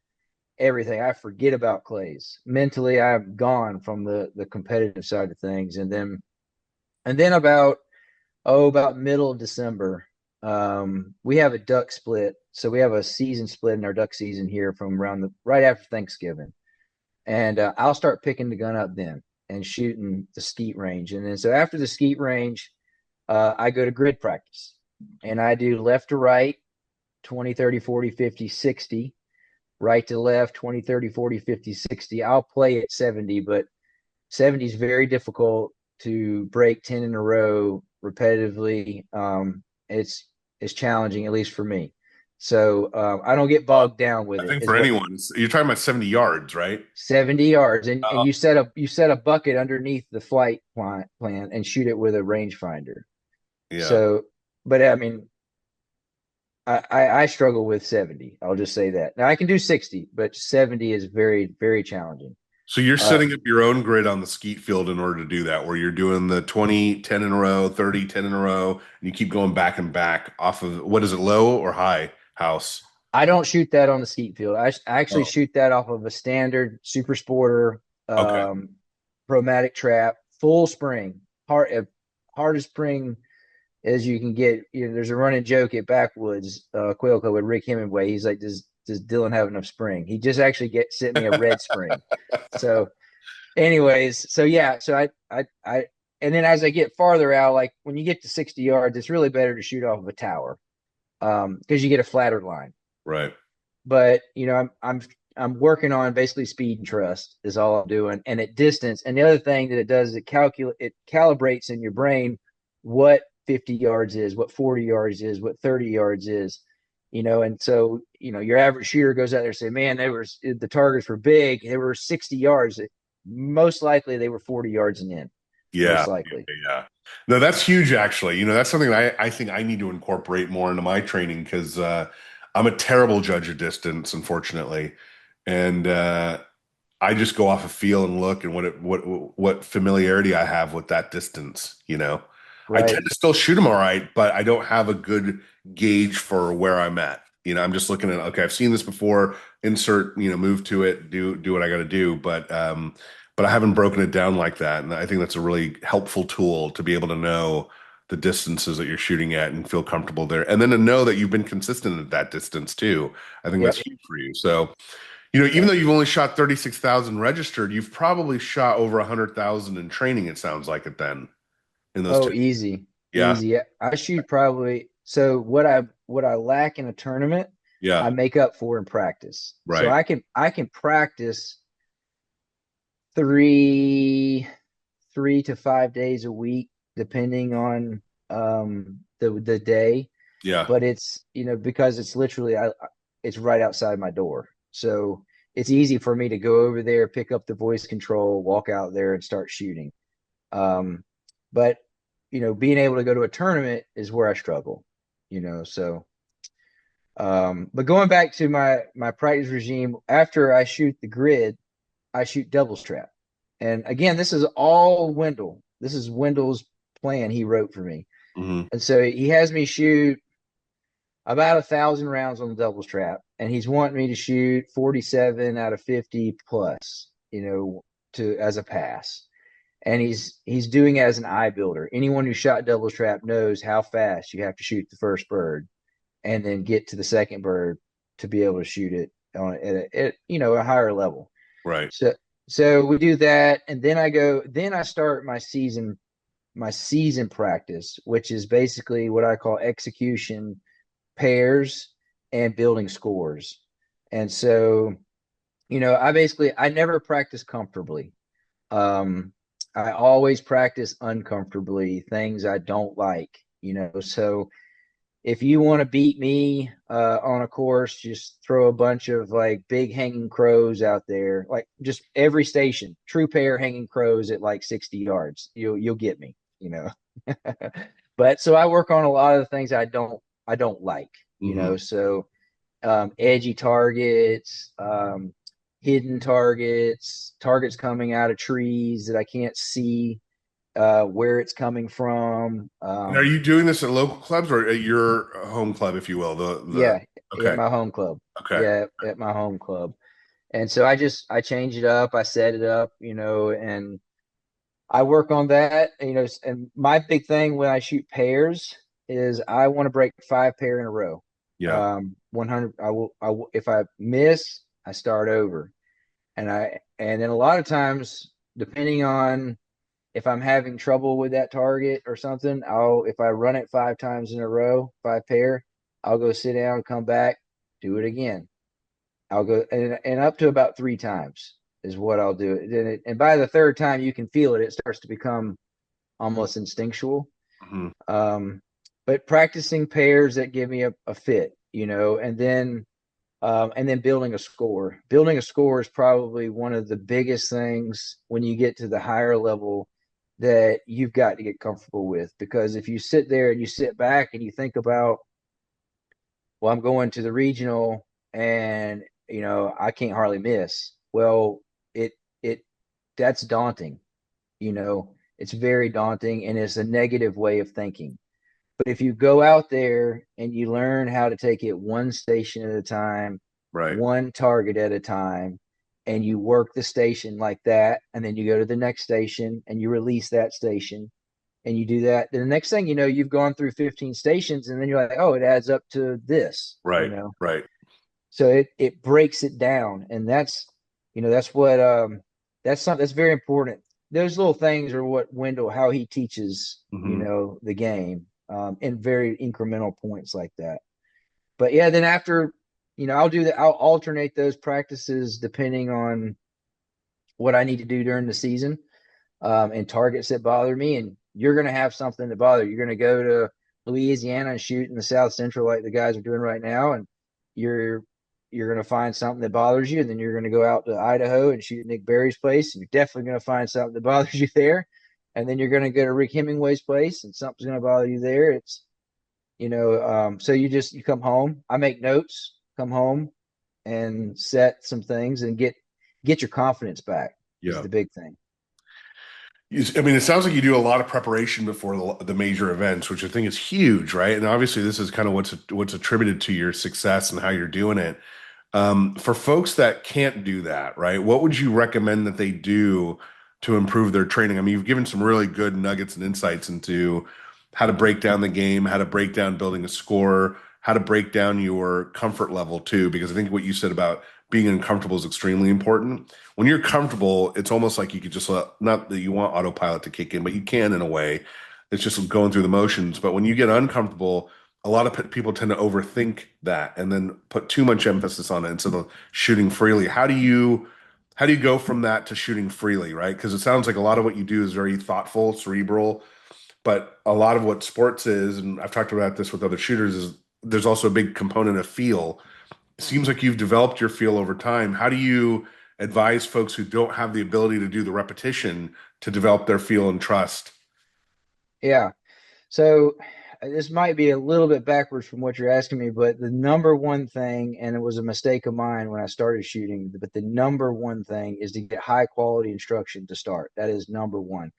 everything. I forget about clays. Mentally, I'm gone from the competitive side of things. And then about middle of December, we have a duck split. So we have a season split in our duck season here from around right after Thanksgiving. And I'll start picking the gun up then and shooting the skeet range. And then so after the skeet range, I go to grid practice, and I do left to right, 20, 30, 40, 50, 60, right to left, 20, 30, 40, 50, 60. I'll play at 70, but 70 is very difficult to break 10 in a row repetitively. It's challenging, at least for me. So I don't get Uh, bogged down with I it. think Is for what anyone, you're talking about 70 yards, right? 70 yards, and Uh, you set a bucket underneath the flight plan and shoot it with a rangefinder. yeah. So, but I mean, I struggle with 70. I'll just say that. Now I can do 60, but 70 is very, very challenging. So you're Uh, setting up your own grid on the skeet field in order to do that, where you're doing the 20, 10 in a row, 30, 10 in a row, and you keep going back and back off of what is it, low or high house? I don't shoot that on the skeet field. I actually Oh, shoot that off of a standard super sporter, okay. chromatic trap, full spring, hardest spring as you can get. You know, there's a running joke at Backwoods Quail Club with Rick Hemingway. He's like, does Dylan have enough spring? He just actually sent me a red spring. So, anyways, so yeah, so and then as I get farther out, like when you get to 60 yards, it's really better to shoot off of a tower because you get a flatter line. Right. But you know, I'm working on basically speed and trust is all I'm doing, and at distance. And the other thing that it does is it calibrates in your brain what 50 yards is, what 40 yards is, what 30 yards is, you know. And so you know, your average shooter goes out there and say, man, the targets were big, they were 60 yards. Most likely they were 40 yards and in, Yeah, most likely. yeah. No, that's huge, actually. That's something that I think I need to incorporate more into my training because I'm a terrible judge of distance, unfortunately. And I just go off a feel and look and what familiarity I have with that distance. I tend Right. to still shoot them all right, but I don't have a good gauge for where I'm at. I'm just looking at, okay, I've seen this before, insert, move to it, do what I got to do. But I haven't broken it down like that. And I think that's a really helpful tool to be able to know the distances that you're shooting at and feel comfortable there. And then to know that you've been consistent at that distance too. I think that's Yep. huge for you. So, even Yep. though you've only shot 36,000 registered, you've probably shot over 100,000 in training, it sounds like it then in those Oh, 10. easy, Yeah. easy. I shoot probably so what I lack in a tournament, I Yeah. make up for in practice. So Right. I can practice three three to 5 days a week, depending on the day. Yeah. But it's because it's literally it's right outside my door, so it's easy for me to go over there, pick up the voice control, walk out there, and start shooting. But being able to go to a tournament is where I struggle. So but going back to my practice regime, after I shoot the grid, I shoot double strap. And again, this is all Wendell. This is Wendell's plan he wrote for me. Hmm. And so he has me shoot about 1,000 rounds on the double strap, and he's wanting me to shoot 47 out of 50 plus, to as a pass. And he's doing it as an eye builder. Anyone who shot double strap knows how fast you have to shoot the first bird, and then get to the second bird to be able to shoot it on at a higher level. Right. So we do that, and then I start my season practice, which is basically what I call execution, pairs, and building scores. And so, I never practice comfortably. Um, I always practice uncomfortably, things I don't like, So if you want to beat me on a course, just throw a bunch of like big hanging crows out there, like just every station, true pair hanging crows at like 60 yards. You'll get me. But so I work on a lot of the things I don't like, Hmm. So edgy targets, hidden targets, targets coming out of trees that I can't see where it's coming from. And are you doing this at local clubs or at your home club, if you will? The Yeah, at Okay. my home club. Okay. Yeah, at my home club. And so I change it up, I set it up, and I work on that, and my big thing when I shoot pairs is I want to break 5 pair in a row. Yeah. 100 I will if I miss, I start over. And then a lot of times depending on if I'm having trouble with that target or something, if I run it 5 times in a row, 5 pair, I'll go sit down, come back, do it again. I'll go and up to about 3 times is what I'll do. And by the third time, you can feel it. It starts to become almost instinctual. Hmm. Um, but practicing pairs that give me a fit, and then building a score. Building a score is probably one of the biggest things when you get to the higher level that you've got to get comfortable with. Because if you sit there and you sit back and you think about, well, I'm going to the regional and I can't hardly miss. Well, it it that's daunting. It's very daunting and it's a negative way of thinking. But if you go out there and you learn how to take it one station at a time, Right. one target at a time, and you work the station like that, and then you go to the next station and you release that station and you do that, then the next thing you know, you've gone through 15 stations, and then you're like, oh, it adds up to this, Right. Right. So it breaks it down, and that's what that's something that's very important. Those little things are what Wendell how he teaches Hmm. the game in very incremental points like that. But yeah, then after I'll do that. I'll alternate those practices depending on what I need to do during the season and targets that bother me. And you're going to have something that bother you. You're going to go to Louisiana and shoot in the South Central like the guys are doing right now, and you're you're going to find something that bothers you. And then you're going to go out to Idaho and shoot at Nick Berry's place, and you're definitely going to find something that bothers you there. And then you're going to go to Rick Hemingway's place, and something's going to bother you there. So you come home. I make notes, come home, and set some things, and get your confidence back is Yeah. the big thing. I mean, it sounds like you do a lot of preparation before the major events, which I think is huge, right? And obviously, this is kind of what's attributed to your success and how you're doing it. For folks that can't do that, right? What would you recommend that they do to improve their training? I mean, you've given some really good nuggets and insights into how to break down the game, how to break down building a score, how to break down your comfort level too, because I think what you said about being uncomfortable is extremely important. When you're comfortable, it's almost like you could just not that you want autopilot to kick in, but you can in a way. It's just going through the motions. But when you get uncomfortable, a lot of people tend to overthink that and then put too much emphasis on it instead of shooting freely. How do you go from that to shooting freely, right? Because it sounds like a lot of what you do is very thoughtful, cerebral, but a lot of what sports is, and I've talked about this with other shooters, is there's also a big component of feel. It seems like you've developed your feel over time. How do you advise folks who don't have the ability to do the repetition to develop their feel and trust? Yeah. So this might be a little bit backwards from what you're asking me, but the number one thing, and it was a mistake of mine when I started shooting, but the number one thing is to get high quality instruction to start. That is number one.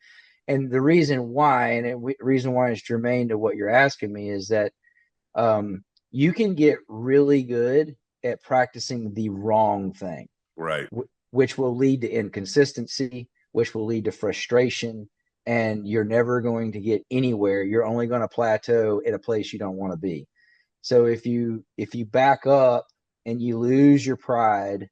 And the reason why, reason why it's germane to what you're asking me is that you can get really good at practicing the wrong thing, Right. which will lead to inconsistency, which will lead to frustration, and you're never going to get anywhere. You're only going to plateau at a place you don't want to be. So if you back up and you lose your pride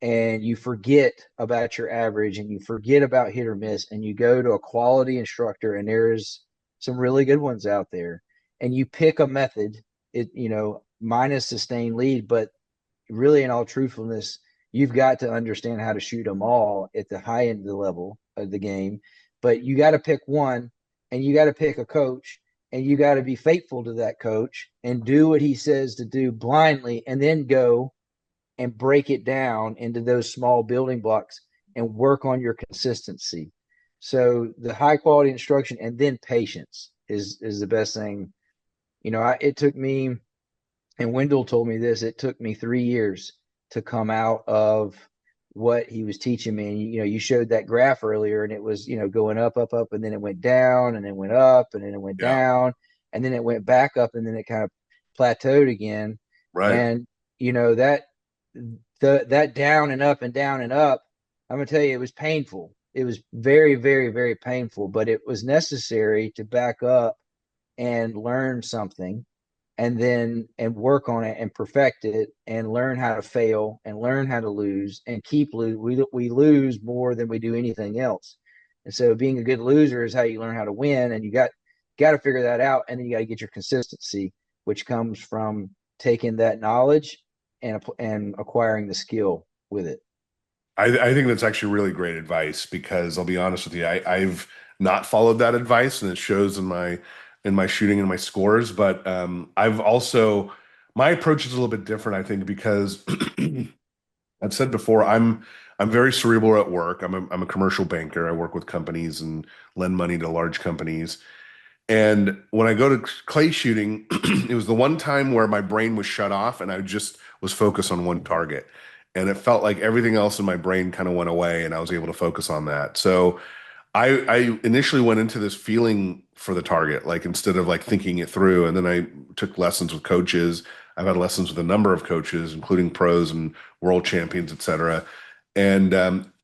and you forget about your average and you forget about hit or miss and you go to a quality instructor, and there's some really good ones out there, and you pick a method, minus sustained lead, but really in all truthfulness, you've got to understand how to shoot them all at the high end of the level of the game. But you got to pick one, and you got to pick a coach, and you got to be faithful to that coach and do what he says to do blindly, and then go and break it down into those small building blocks and work on your consistency. So the high quality instruction and then patience is the best thing. It took me, and Wendell told me this, it took me 3 years to come out of what he was teaching me. And you showed that graph earlier, and it was going up, up, up, and then it went down, and then went up, and then it went Yeah. down, and then it went back up, and then it kind of plateaued again. Right. And that that down and up and down and up, I'm gonna tell you, it was painful. It was very, very, very painful, but it was necessary to back up and learn something, and work on it and perfect it and learn how to fail and learn how to lose and keep lose. We lose more than we do anything else. And so being a good loser is how you learn how to win. And you got to figure that out. And then you got to get your consistency, which comes from taking that knowledge and acquiring the skill with it. I think that's actually really great advice because I'll be honest with you, I've not followed that advice and it shows in my shooting and my scores. But I've also my approach is a little bit different, I think, because I've said before, I'm very cerebral at work. I'm a commercial banker. I work with companies and lend money to large companies. And when I go to clay shooting, it was the one time where my brain was shut off and I just was focused on one target. And it felt like everything else in my brain kind of went away and I was able to focus on that. So I initially went into this feeling for the target, like instead of like thinking it through. And then I took lessons with coaches. I've had lessons with a number of coaches, including pros and world champions, et cetera. And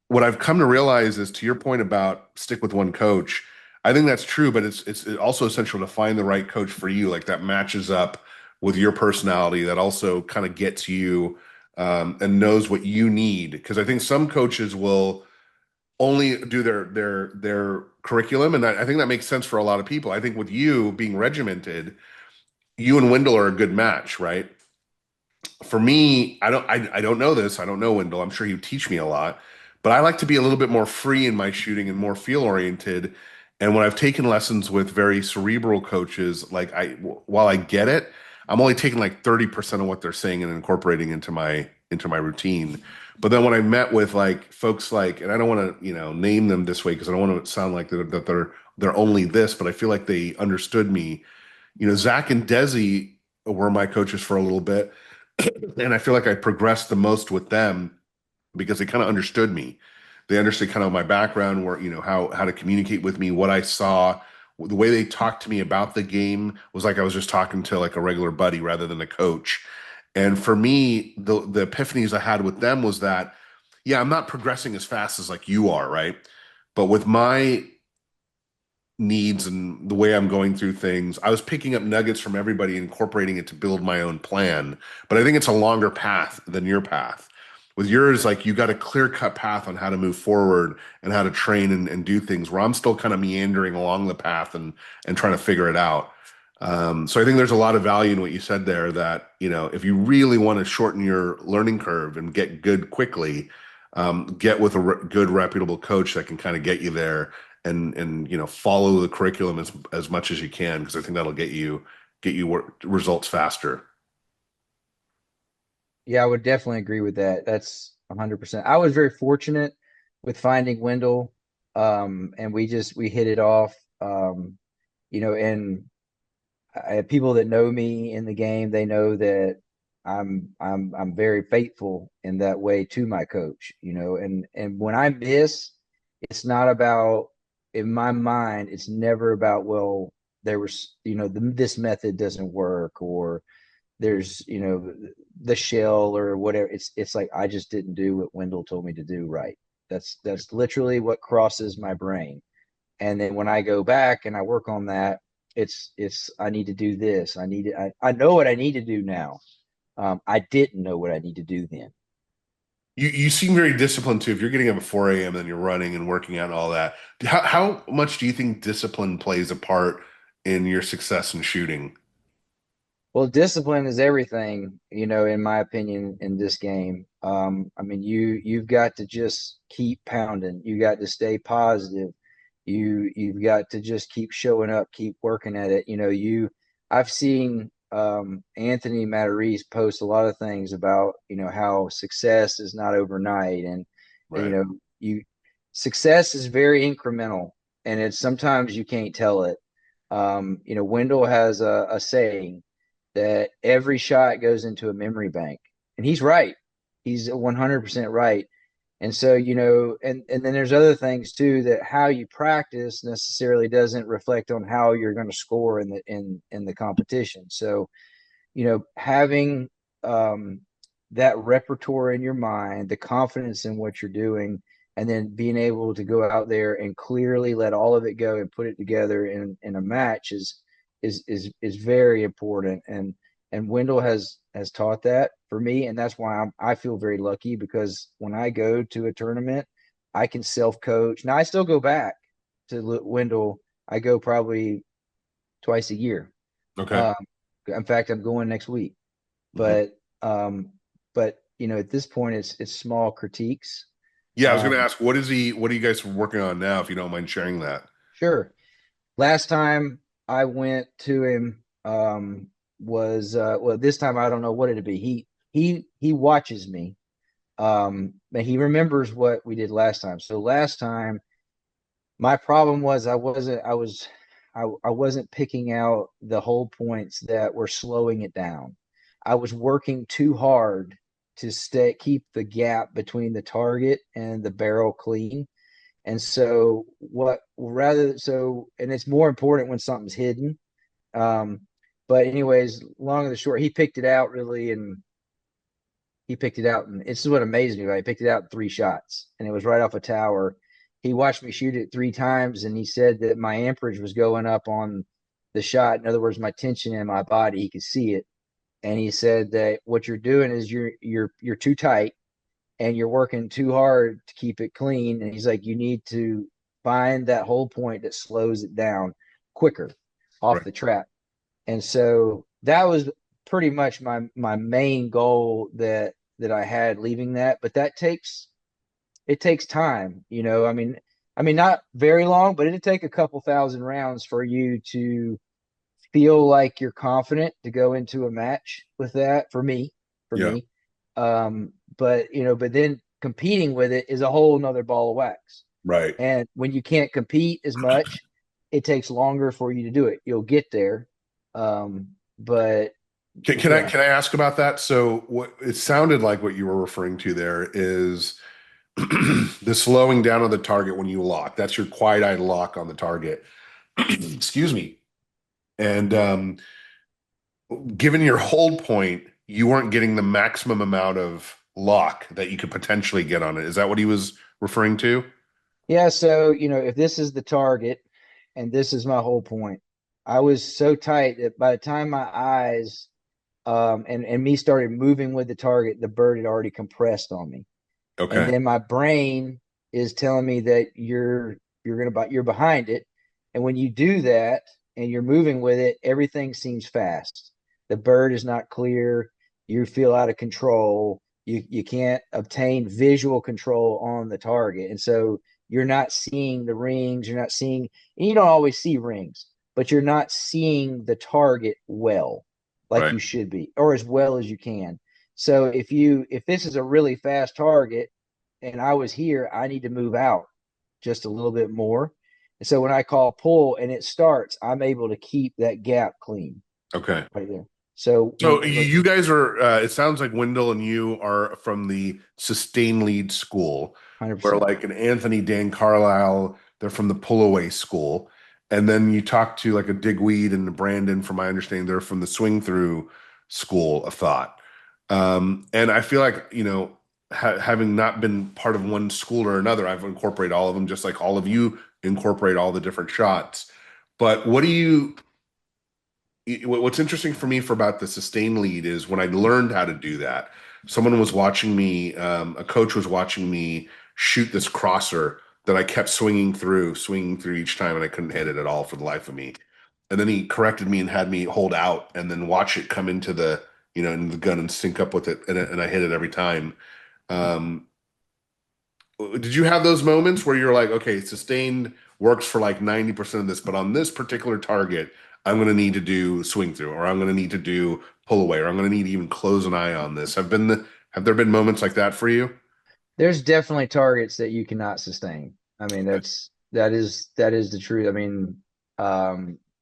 what I've come to realize is, to your point about stick with one coach, I think that's true, but it's also essential to find the right coach for you, like that matches up with your personality, that also kind of gets you and knows what you need. Because I think some coaches will only do their curriculum, and I think that makes sense for a lot of people. I think with you being regimented, you and Wendell are a good match, right? For me, I don't know this. I don't know Wendell. I'm sure he would teach me a lot, but I like to be a little bit more free in my shooting and more feel oriented. And when I've taken lessons with very cerebral coaches, like while I get it, I'm only taking like 30% of what they're saying and incorporating into my routine. But then when I met with like folks like, and I don't want to, name them this way because I don't want to sound like they're only this, but I feel like they understood me. Zach and Desi were my coaches for a little bit. And I feel like I progressed the most with them because they kind of understood me. They understood kind of my background, where how to communicate with me, what I saw, the way they talked to me about the game was like I was just talking to like a regular buddy rather than a coach. And for me, the epiphanies I had with them was that, yeah, I'm not progressing as fast as like you are, right? But with my needs and the way I'm going through things, I was picking up nuggets from everybody, incorporating it to build my own plan. But I think it's a longer path than your path. With yours, like you got a clear cut path on how to move forward and how to train and do things, where I'm still kind of meandering along the path and trying to figure it out. So I think there's a lot of value in what you said there, that, if you really want to shorten your learning curve and get good quickly, get with a good reputable coach that can kind of get you there and follow the curriculum as much as you can, because I think that'll get you results faster. Yeah, I would definitely agree with that. That's 100%. I was very fortunate with finding Wendell, and we hit it off. And people that know me in the game, they know that I'm very faithful in that way to my coach. And when I miss, it's not about, in my mind, it's never about, well, there was, this method doesn't work, or there's, the shell or whatever. It's like I just didn't do what Wendell told me to do right. That's literally what crosses my brain. And then when I go back and I work on that, it's I need to do this. I know what I need to do now. I didn't know what I need to do then. You seem very disciplined too. If you're getting up at 4 a.m. and you're running and working out and all that, how much do you think discipline plays a part in your success in shooting? Well, discipline is everything, in my opinion, in this game. I mean, you've got to just keep pounding. You got to stay positive. You've got to just keep showing up, keep working at it. I've seen Anthony Matarese post a lot of things about, how success is not overnight, and Right. you success is very incremental, and it's sometimes you can't tell it. Wendell has a saying that every shot goes into a memory bank. And he's right. He's 100% right. And so, and then there's other things too, that how you practice necessarily doesn't reflect on how you're going to score in the competition. So, having um, that repertoire in your mind, the confidence in what you're doing, and then being able to go out there and clearly let all of it go and put it together in a match is very important. And Wendell has taught that for me, and that's why I feel very lucky, because when I go to a tournament, I can self coach. Now I still go back to Wendell. I go probably twice a year. Okay. Um, in fact, I'm going next week. Mhm. But but at this point it's small critiques. Yeah, I was going to Um, ask, what are you guys working on now, if you don't mind sharing that? sure. Last time I went to him was well, this time I don't know what it'd be. He watches me. And he remembers what we did last time. So last time my problem was I wasn't picking out the whole points that were slowing it down. I was working too hard to keep the gap between the target and the barrel clean. And so and it's more important when something's hidden. Um, but anyways, long and the short, he picked it out, and this is what amazed me. Right? He picked it out in 3 shots, and it was right off a tower. He watched me shoot it 3 times, and he said that my amperage was going up on the shot. In other words, my tension in my body, he could see it. And he said that what you're doing is you're too tight, and you're working too hard to keep it clean. And he's like, you need to find that whole point that slows it down quicker off Right. the trap. And so that was pretty much my main goal that I had leaving that. But it takes time, I mean not very long, but it'd take a couple thousand rounds for you to feel like you're confident to go into a match with that for Yeah. me. But then competing with it is a whole nother ball of wax. Right. And when you can't compete as much, it takes longer for you to do it. You'll get there. But yeah, Can I ask about that? So what it sounded like what you were referring to there is the slowing down of the target when you lock. That's your quiet-eye lock on the target. Excuse me. And given your hold point, you weren't getting the maximum amount of lock that you could potentially get on it. Is that what he was referring to? yeah. So, if this is the target and this is my whole point, I was so tight that by the time my eyes and me started moving with the target, the bird had already compressed on me. And Okay. then my brain is telling me that you're behind it. And when you do that and you're moving with it, everything seems fast. The bird is not clear. You feel out of control. You can't obtain visual control on the target. And so you're not seeing the rings, you're not seeing, and you don't always see rings, but you're not seeing the target well, like Right. you should be, or as well as you can. So if this is a really fast target and I was here, I need to move out just a little bit more. And so when I call pull and it starts, I'm able to keep that gap clean Okay. right there. So So look, you guys are, it sounds like Wendell and you are from the sustain lead school, where 100%. like an Anthony Dan Carlisle, they're from the pull away school. And then you talk to like a Digweed and a Brandon, from my understanding, they're from the swing through school of thought. And I feel like, having not been part of one school or another, I've incorporated all of them, just like all of you incorporate all the different shots. But what's interesting for me for about the sustain lead is when I learned how to do that, someone was watching me, a coach was watching me shoot this crosser that I kept swinging through each time, and I couldn't hit it at all for the life of me. And then he corrected me and had me hold out and then watch it come into in the gun and sync up with it, and I hit it every time. Um, did you have those moments where you're like, okay, sustained works for like 90% of this, but on this particular target, I'm going to need to do swing through, or I'm going to need to do pull away, or I'm going to need to even close an eye on this? Have there been moments like that for you? There's definitely targets that you cannot sustain. I mean, that is the truth. I mean,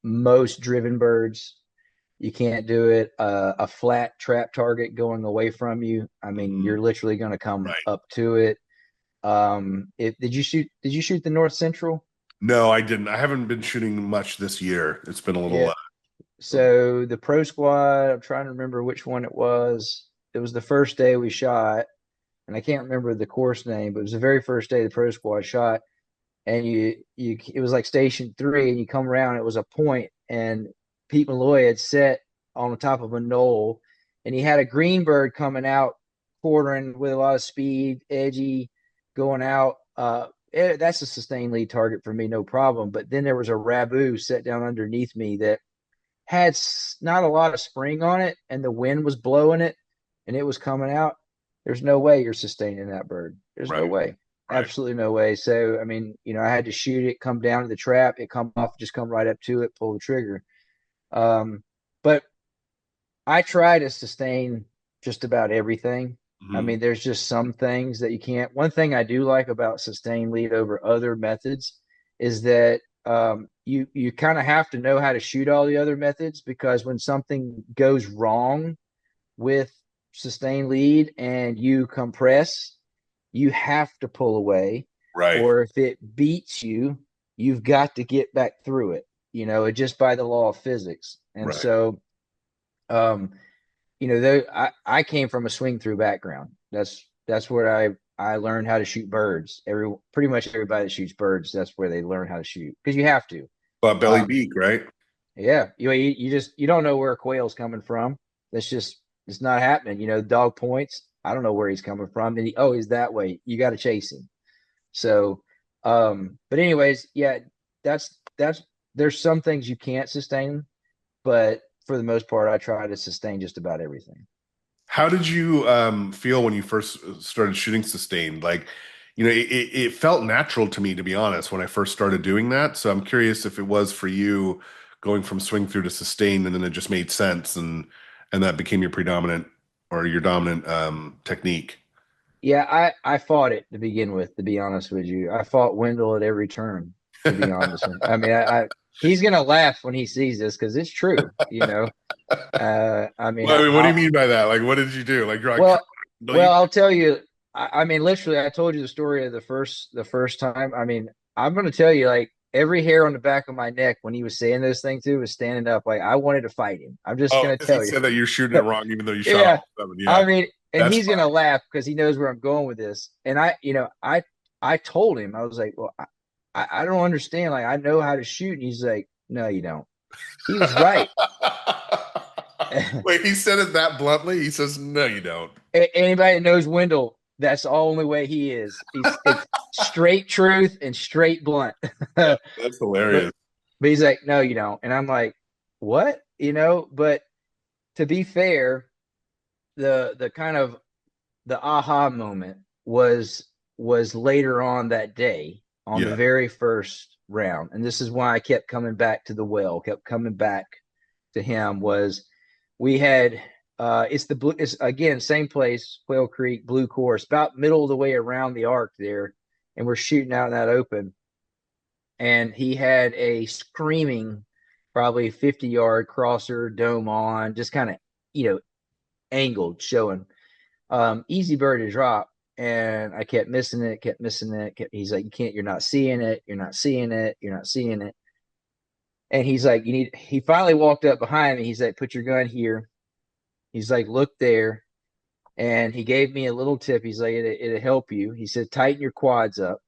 most driven birds, you can't do it. A flat trap target going away from you. I mean, Mhm. you're literally going to come Right. up to it. Did you shoot the North Central? No, I didn't. I haven't been shooting much this year. It's been a little, Yeah. So the pro squad, I'm trying to remember which one it was. It was the first day we shot, and I can't remember the course name, but it was the very first day the pro squad shot. And it was like station 3, and you come around, it was a point, and Pete Malloy had set on the top of a knoll, and he had a green bird coming out, quartering with a lot of speed, edgy, going out. That's a sustained lead target for me, no problem. But then there was a Rabu set down underneath me that had not a lot of spring on it, and the wind was blowing it, and it was coming out. there's no way you're sustaining that bird. There's no Right. way. Right. Absolutely no way. So, I mean, I had to shoot it, come down to the trap, it come off, just come right up to it, pull the trigger. Um, but I try to sustain just about everything. I Mhm. mean, there's just some things that you can't. One thing I do like about sustain lead over other methods is that you kind of have to know how to shoot all the other methods, because when something goes wrong with sustain lead and you compress, you have to pull away. Right. Or if it beats you, you've got to get back through it, just by the law of physics. And Right. so, um, I came from a swing through background. That's where I learned how to shoot birds. Pretty much everybody that shoots birds, that's where they learn how to shoot, because you have to. But belly Um, beak, right? yeah, you just you don't know where a quail's coming from. That's just it's not happening. Dog points. I don't know where he's coming from. And he's that way. You got to chase him. So, but anyways, yeah, that's there's some things you can't sustain, but for the most part, I try to sustain just about everything. How did you feel when you first started shooting sustained? Like, it felt natural to me, to be honest, when I first started doing that. So I'm curious if it was for you going from swing through to sustained, and then it just made sense, and that became your predominant or your dominant technique. Yeah, I fought it to begin with, to be honest with you. I fought Wendell at every turn, to be honest. I mean, he's gonna laugh when he sees this because it's true. I mean, Well, I mean, what do you mean by that? Like, what did you do? Like, you're like, well, no, you. well, I'll tell you. I mean, literally, I told you the story of the first time. I mean, I'm gonna tell you, like, every hair on the back of my neck when he was saying those things too was standing up. Like, I wanted to fight him. I'm just Oh, gonna because he tell you. said that you're shooting it wrong, even though you shot Yeah, all seven. Yeah, I mean, and that's he's gonna funny. laugh because he knows where I'm going with this. And I told him, I was like, well, I don't understand. Like, I know how to shoot, and he's like, no, you don't. He was right. Wait, he said it that bluntly? He says, no, you don't. Anybody that knows Wendell, that's the only way he is. It's straight truth and straight blunt. Yeah, but that's but hilarious. he's like, no, you don't. And I'm like, what? But to be fair, the kind of the aha moment was later on that day, on the Yeah, very first round. And this is why I kept coming back to the well, kept coming back to him. Was we had it's the blue, it's again same place, Quail Creek, Blue Course, about middle of the way around the arc there, and we're shooting out in that open. And he had a screaming, probably 50-yard crosser, dome on, just kind of angled, showing easy bird to drop. And I kept missing it, kept missing it. He's like, you can't, you're not seeing it, you're not seeing it, you're not seeing it. And he's like, he finally walked up behind me. He's like, put your gun here. He's like, look there. And he gave me a little tip. He's like, it'll help you. He said, tighten your quads up.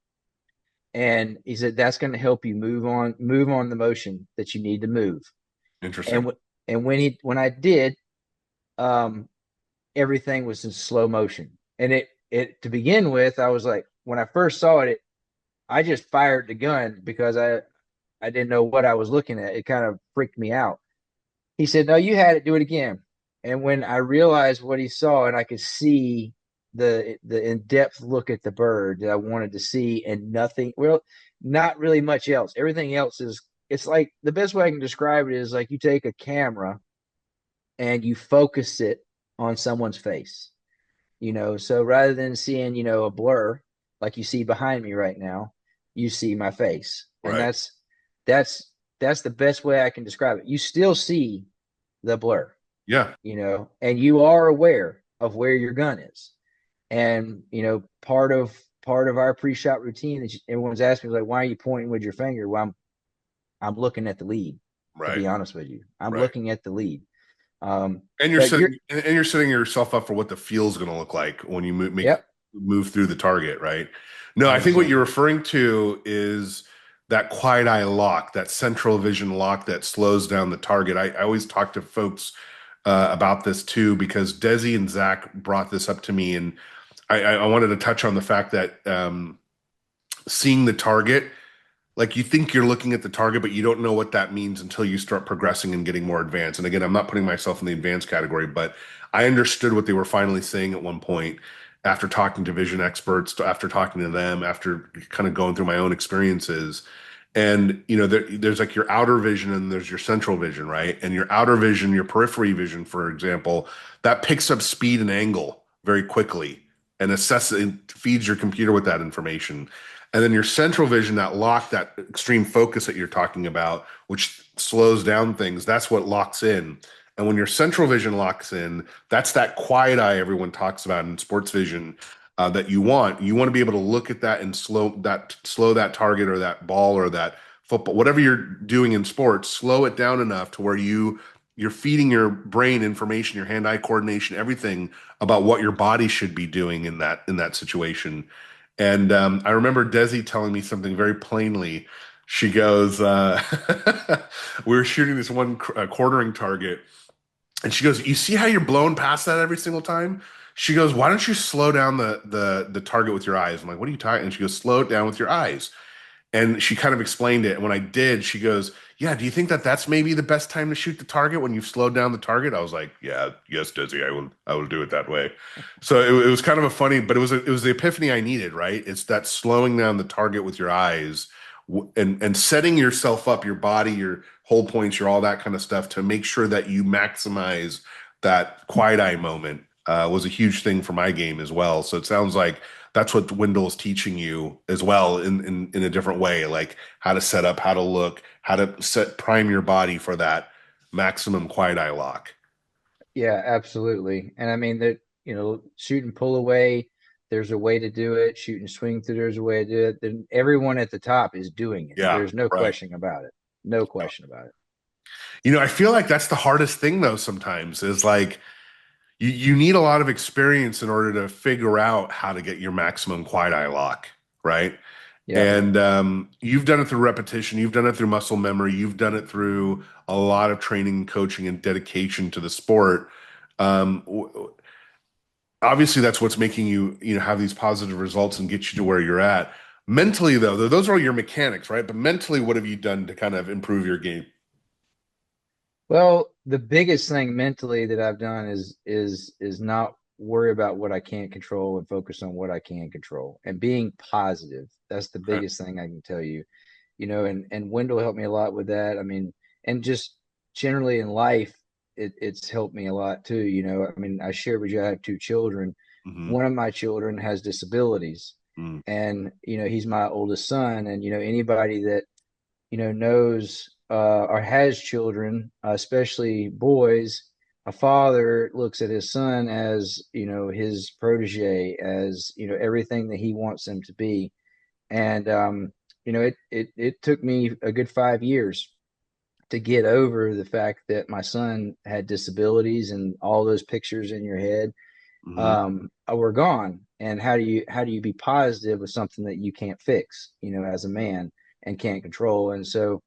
And he said, that's going to help you move on the motion that you need to move. interesting. And when I did, um, everything was in slow motion. And it to begin with, I was like, when I first saw it, I just fired the gun because I didn't know what I was looking at. It kind of freaked me out. He said, "No, you had it. Do it again." And when I realized what he saw, and I could see the in depth look at the bird that I wanted to see, and nothing, well, not really much else. Everything else is. It's like the best way I can describe it is like you take a camera and you focus it on someone's face. So rather than seeing a blur like you see behind me right now, you see my face. And Right. that's that's the best way I can describe it. You still see the blur, Yeah. and you are aware of where your gun is. And part of our pre-shot routine that everyone's asking me, like, why are you pointing with your finger? Well, I'm looking at the lead, to Right. be honest with you. I'm Right. looking at the lead. um And you're but you're setting and you're setting yourself up for what the feel's going to look like when you Yep, move through the target, right? No, I think what 100%. you're referring to is that quiet eye lock, that central vision lock that slows down the target. I always talk to folks about this too because Desi and Zach brought this up to me, and I wanted to touch on the fact that seeing the target, like you think you're looking at the target, but you don't know what that means until you start progressing and getting more advanced. And again, I'm not putting myself in the advanced category, but I understood what they were finally saying at one point. after talking to vision experts, after talking to them, after kind of going through my own experiences. And there's like your outer vision and there's your central vision, right? And your outer vision, your periphery vision, for example, that picks up speed and angle very quickly and feeds your computer with that information. And then your central vision, that lock, that extreme focus that you're talking about, which slows down things, that's what locks in. And when your central vision locks in, that's that quiet eye everyone talks about in sports vision, that you want. You want to be able to look at that and slow that target or that ball or that football, whatever you're doing in sports, slow it down enough to where you're feeding your brain information, your hand-eye coordination, everything about what your body should be doing in that situation. And I remember Desi telling me something very plainly. She goes, we were shooting this one quartering target, and she goes, "You see how you're blowing past that every single time?" She goes, "Why don't you slow down the target with your eyes?" I'm like, "What are you talking?" And she goes, "Slow it down with your eyes." And she kind of explained it. And when I did, she goes, "Yeah, do you think that that's maybe the best time to shoot the target when you've slowed down the target?" I was like, "Yeah, yes, Dizzy, I will do it that way." So it was kind of a funny, but it was the epiphany I needed, right? It's that slowing down the target with your eyes, and setting yourself up, your body, your whole points, your all that kind of stuff to make sure that you maximize that quiet eye moment, was a huge thing for my game as well. So it sounds like that's what Wendell is teaching you as well in a different way, like how to set up, how to look, how to prime your body for that maximum quiet eye lock. Yeah, absolutely. And I mean that, shoot and pull away, there's a way to do it. Shoot and swing through, there's a way to do it. Then everyone at the top is doing it. Yeah, There's no right. question about it. No question about it. I feel like that's the hardest thing though sometimes is like you need a lot of experience in order to figure out how to get your maximum quiet eye lock, right? Yeah. And you've done it through repetition, you've done it through muscle memory, you've done it through a lot of training, coaching, and dedication to the sport. Um, Obviously, that's what's making you have these positive results and get you to where you're at. Mentally, though, those are all your mechanics, right? But mentally, what have you done to kind of improve your game? Well, the biggest thing mentally that I've done is not worry about what I can't control and focus on what I can control and being positive. That's the Okay. biggest thing I can tell you. And Wendell helped me a lot with that. I mean, and just generally in life, it's helped me a lot too. I mean, I shared with you I have two children. Hmm. One of my children has disabilities, Mm. and he's my oldest son. And anybody that knows or has children, especially boys, a father looks at his son as his protege, as everything that he wants them to be. And it took me a good 5 years to get over the fact that my son had disabilities, and all those pictures in your head Hmm. were gone. And how do you be positive with something that you can't fix, as a man, and can't control? And so,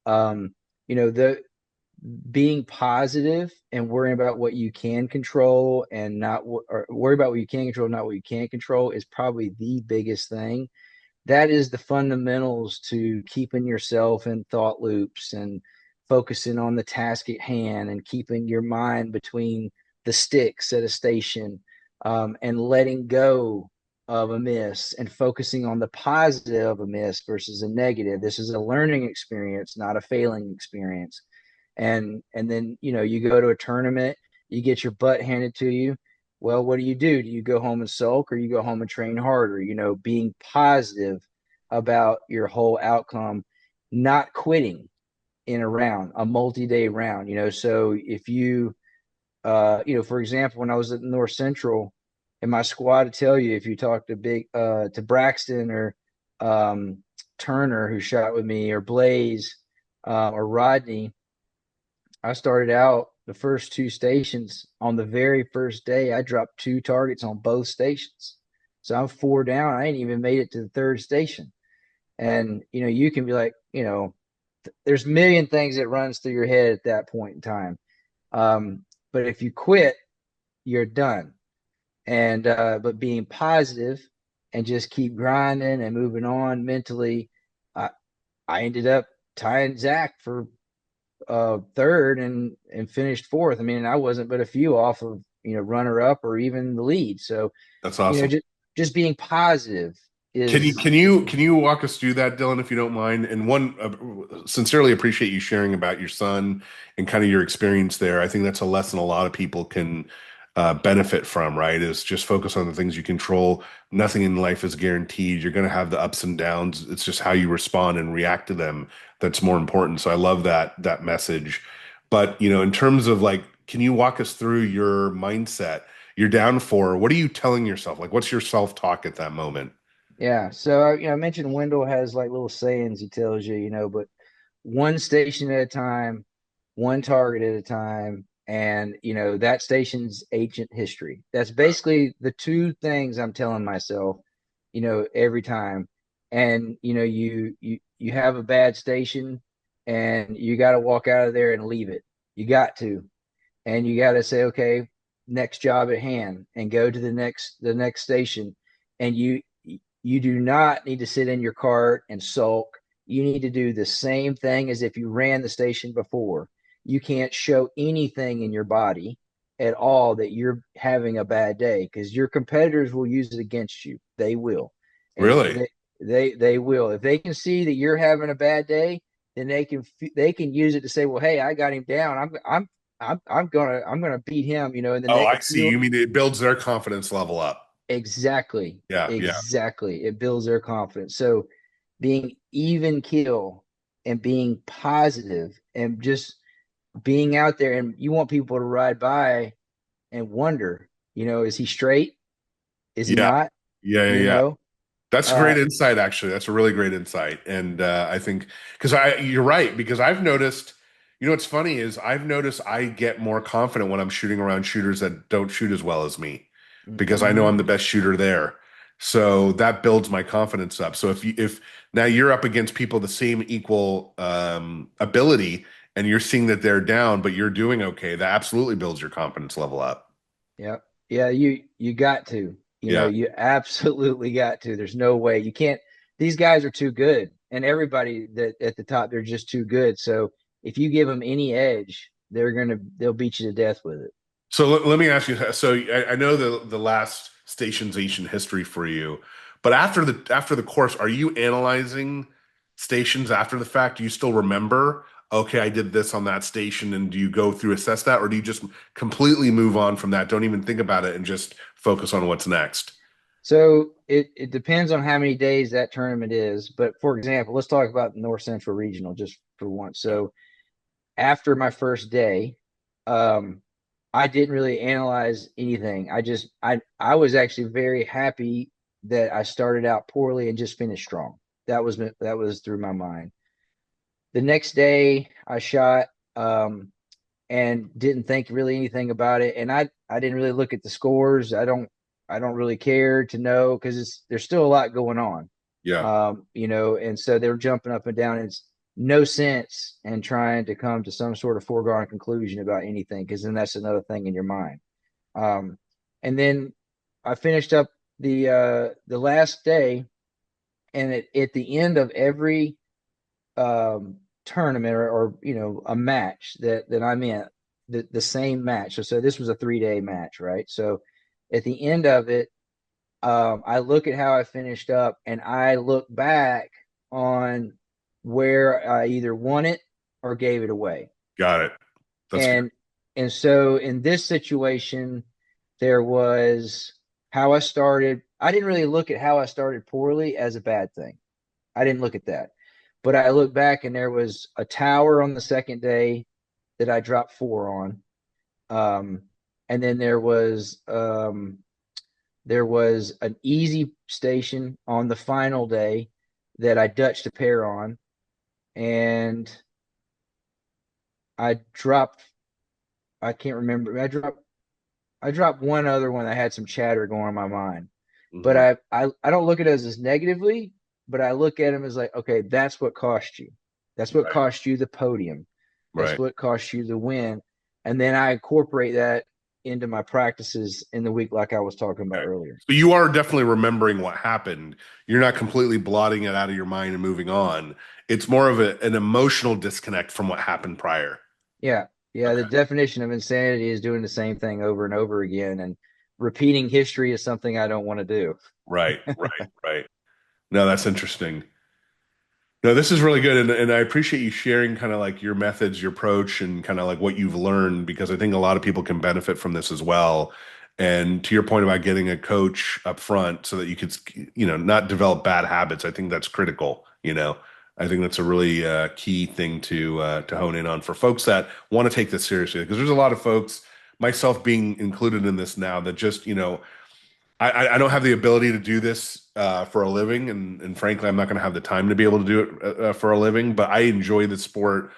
the being positive and worrying about what you can control and not or worry about what you can control, not what you can't control, is probably the biggest thing. That is the fundamentals to keeping yourself in thought loops and focusing on the task at hand and keeping your mind between the sticks at a station, and letting go of a miss and focusing on the positive of a miss versus a negative. This is a learning experience, not a failing experience. And then you go to a tournament, you get your butt handed to you. Well, what do? Do you go home and sulk, or you go home and train harder? Being positive about your whole outcome, not quitting in a round, a multi-day round. So if for example, when I was at North Central, in my squad, to tell you, if you talk to Braxton or um, Turner, who shot with me, or Blaze, or Rodney, I started out the first two stations. On the very first day, I dropped two targets on both stations. So I'm four down. I ain't even made it to the third station. And you can be like, there's a million things that runs through your head at that point in time. But if you quit, you're done. And but being positive and just keep grinding and moving on mentally, I, I ended up tying Zach for third and finished fourth. I mean, I wasn't but a few off of runner up or even the lead. So, That's you know, awesome. just being positive Can you is can you can you walk us through that, Dylan, if you don't mind? And one, sincerely appreciate you sharing about your son and kind of your experience there. I think that's a lesson a lot of people can benefit from, right? Is just focus on the things you control. Nothing in life is guaranteed. You're going to have the ups and downs. It's just how you respond and react to them that's more important. So I love that message. But in terms of like, can you walk us through your mindset? You're down for, what are you telling yourself? Like, what's your self-talk at that moment? yeah. So I mentioned Wendell has like little sayings he tells you, but one station at a time, one target at a time, and that station's ancient history. That's basically the two things I'm telling myself, every time. And you have a bad station, and you got to walk out of there and leave it. You got to, and you got to say, okay, next job at hand, and go to the next station, and you do not need to sit in your cart and sulk. You need to do the same thing as if you ran the station before. You can't show anything in your body at all that you're having a bad day, because your competitors will use it against you. They will. And Really? they will. If they can see that you're having a bad day, then they can use it to say, well, hey, I got him down. I'm gonna beat him, in the Oh, next I see. You mean it builds their confidence level up. exactly. Yeah, yeah. Exactly. It builds their confidence. So being even kill and being positive and just being out there, and you want people to ride by and wonder, is he straight? Is he Yeah. not? Yeah, yeah, You yeah. know? That's a Uh great insight, actually. That's a really great insight. And I think because you're right, because I've noticed, what's funny is I've noticed I get more confident when I'm shooting around shooters that don't shoot as well as me because I know mhm. I'm the best shooter there. So that builds my confidence up. So if now you're up against people the same equal ability and you're seeing that they're down, but you're doing okay, that absolutely builds your confidence level up. Yep. Yeah, you got to. Yeah. You absolutely got to. There's no way. You can't. These guys are too good. And everybody that at the top, they're just too good. So if you give them any edge, they'll beat you to death with it. So let me ask you. So I know the last station's ancient history for you, but after the course, are you analyzing stations after the fact? Do you still remember? Okay, I did this on that station, and do you go through assess that, or do you just completely move on from that? Don't even think about it and just focus on what's next. So it depends on how many days that tournament is. But for example, let's talk about the North Central Regional just for once. Yeah. So after my first day, um, I didn't really analyze anything. I was actually very happy that I started out poorly and just finished strong. That was through my mind. The next day I shot, and didn't think really anything about it, and I didn't really look at the scores. I don't really care to know, because there's still a lot going on. Yeah. And so they were jumping up and down. It's no sense in trying to come to some sort of foregone conclusion about anything, because then that's another thing in your mind. Um, and then I finished up the last day, and at the end of every tournament, or a match that I'm in, the same match. So this was a 3-day match, right? So at the end of it, I look at how I finished up, and I look back on where I either won it or gave it away. Got it. That's good. And and so in this situation, there was how I started. I didn't really look at how I started poorly as a bad thing. I didn't look at that. But I look back, and there was a tower on the second day that I dropped four on. Um, and then there was an easy station on the final day that I dutched a pair on, and I dropped. I can't remember. I dropped one other one that had some chatter going on in my mind, but Hmm. I don't look at it as negatively, but I look at them as like, okay, that's what cost you. That's what Right. cost you the podium. That's Right. what cost you the win, and then I incorporate that into my practices in the week, like I was talking about Okay. earlier. So you are definitely remembering what happened. You're not completely blotting it out of your mind and moving on. It's more of an emotional disconnect from what happened prior. Yeah, Yeah, the definition of insanity is doing the same thing over and over again, and repeating history is something I don't want to do. Right, right, right. No, that's interesting. No, this is really good, and I appreciate you sharing kind of like your methods, your approach, and kind of like what you've learned because I think a lot of people can benefit from this as well. And to your point about getting a coach up front so that you could, not develop bad habits, I think that's critical. I think that's a really key thing to hone in on for folks that want to take this seriously because there's a lot of folks, myself being included in this now, that just, I don't have the ability to do this for a living, and frankly, I'm not going to have the time to be able to do it for a living. But I enjoy the sport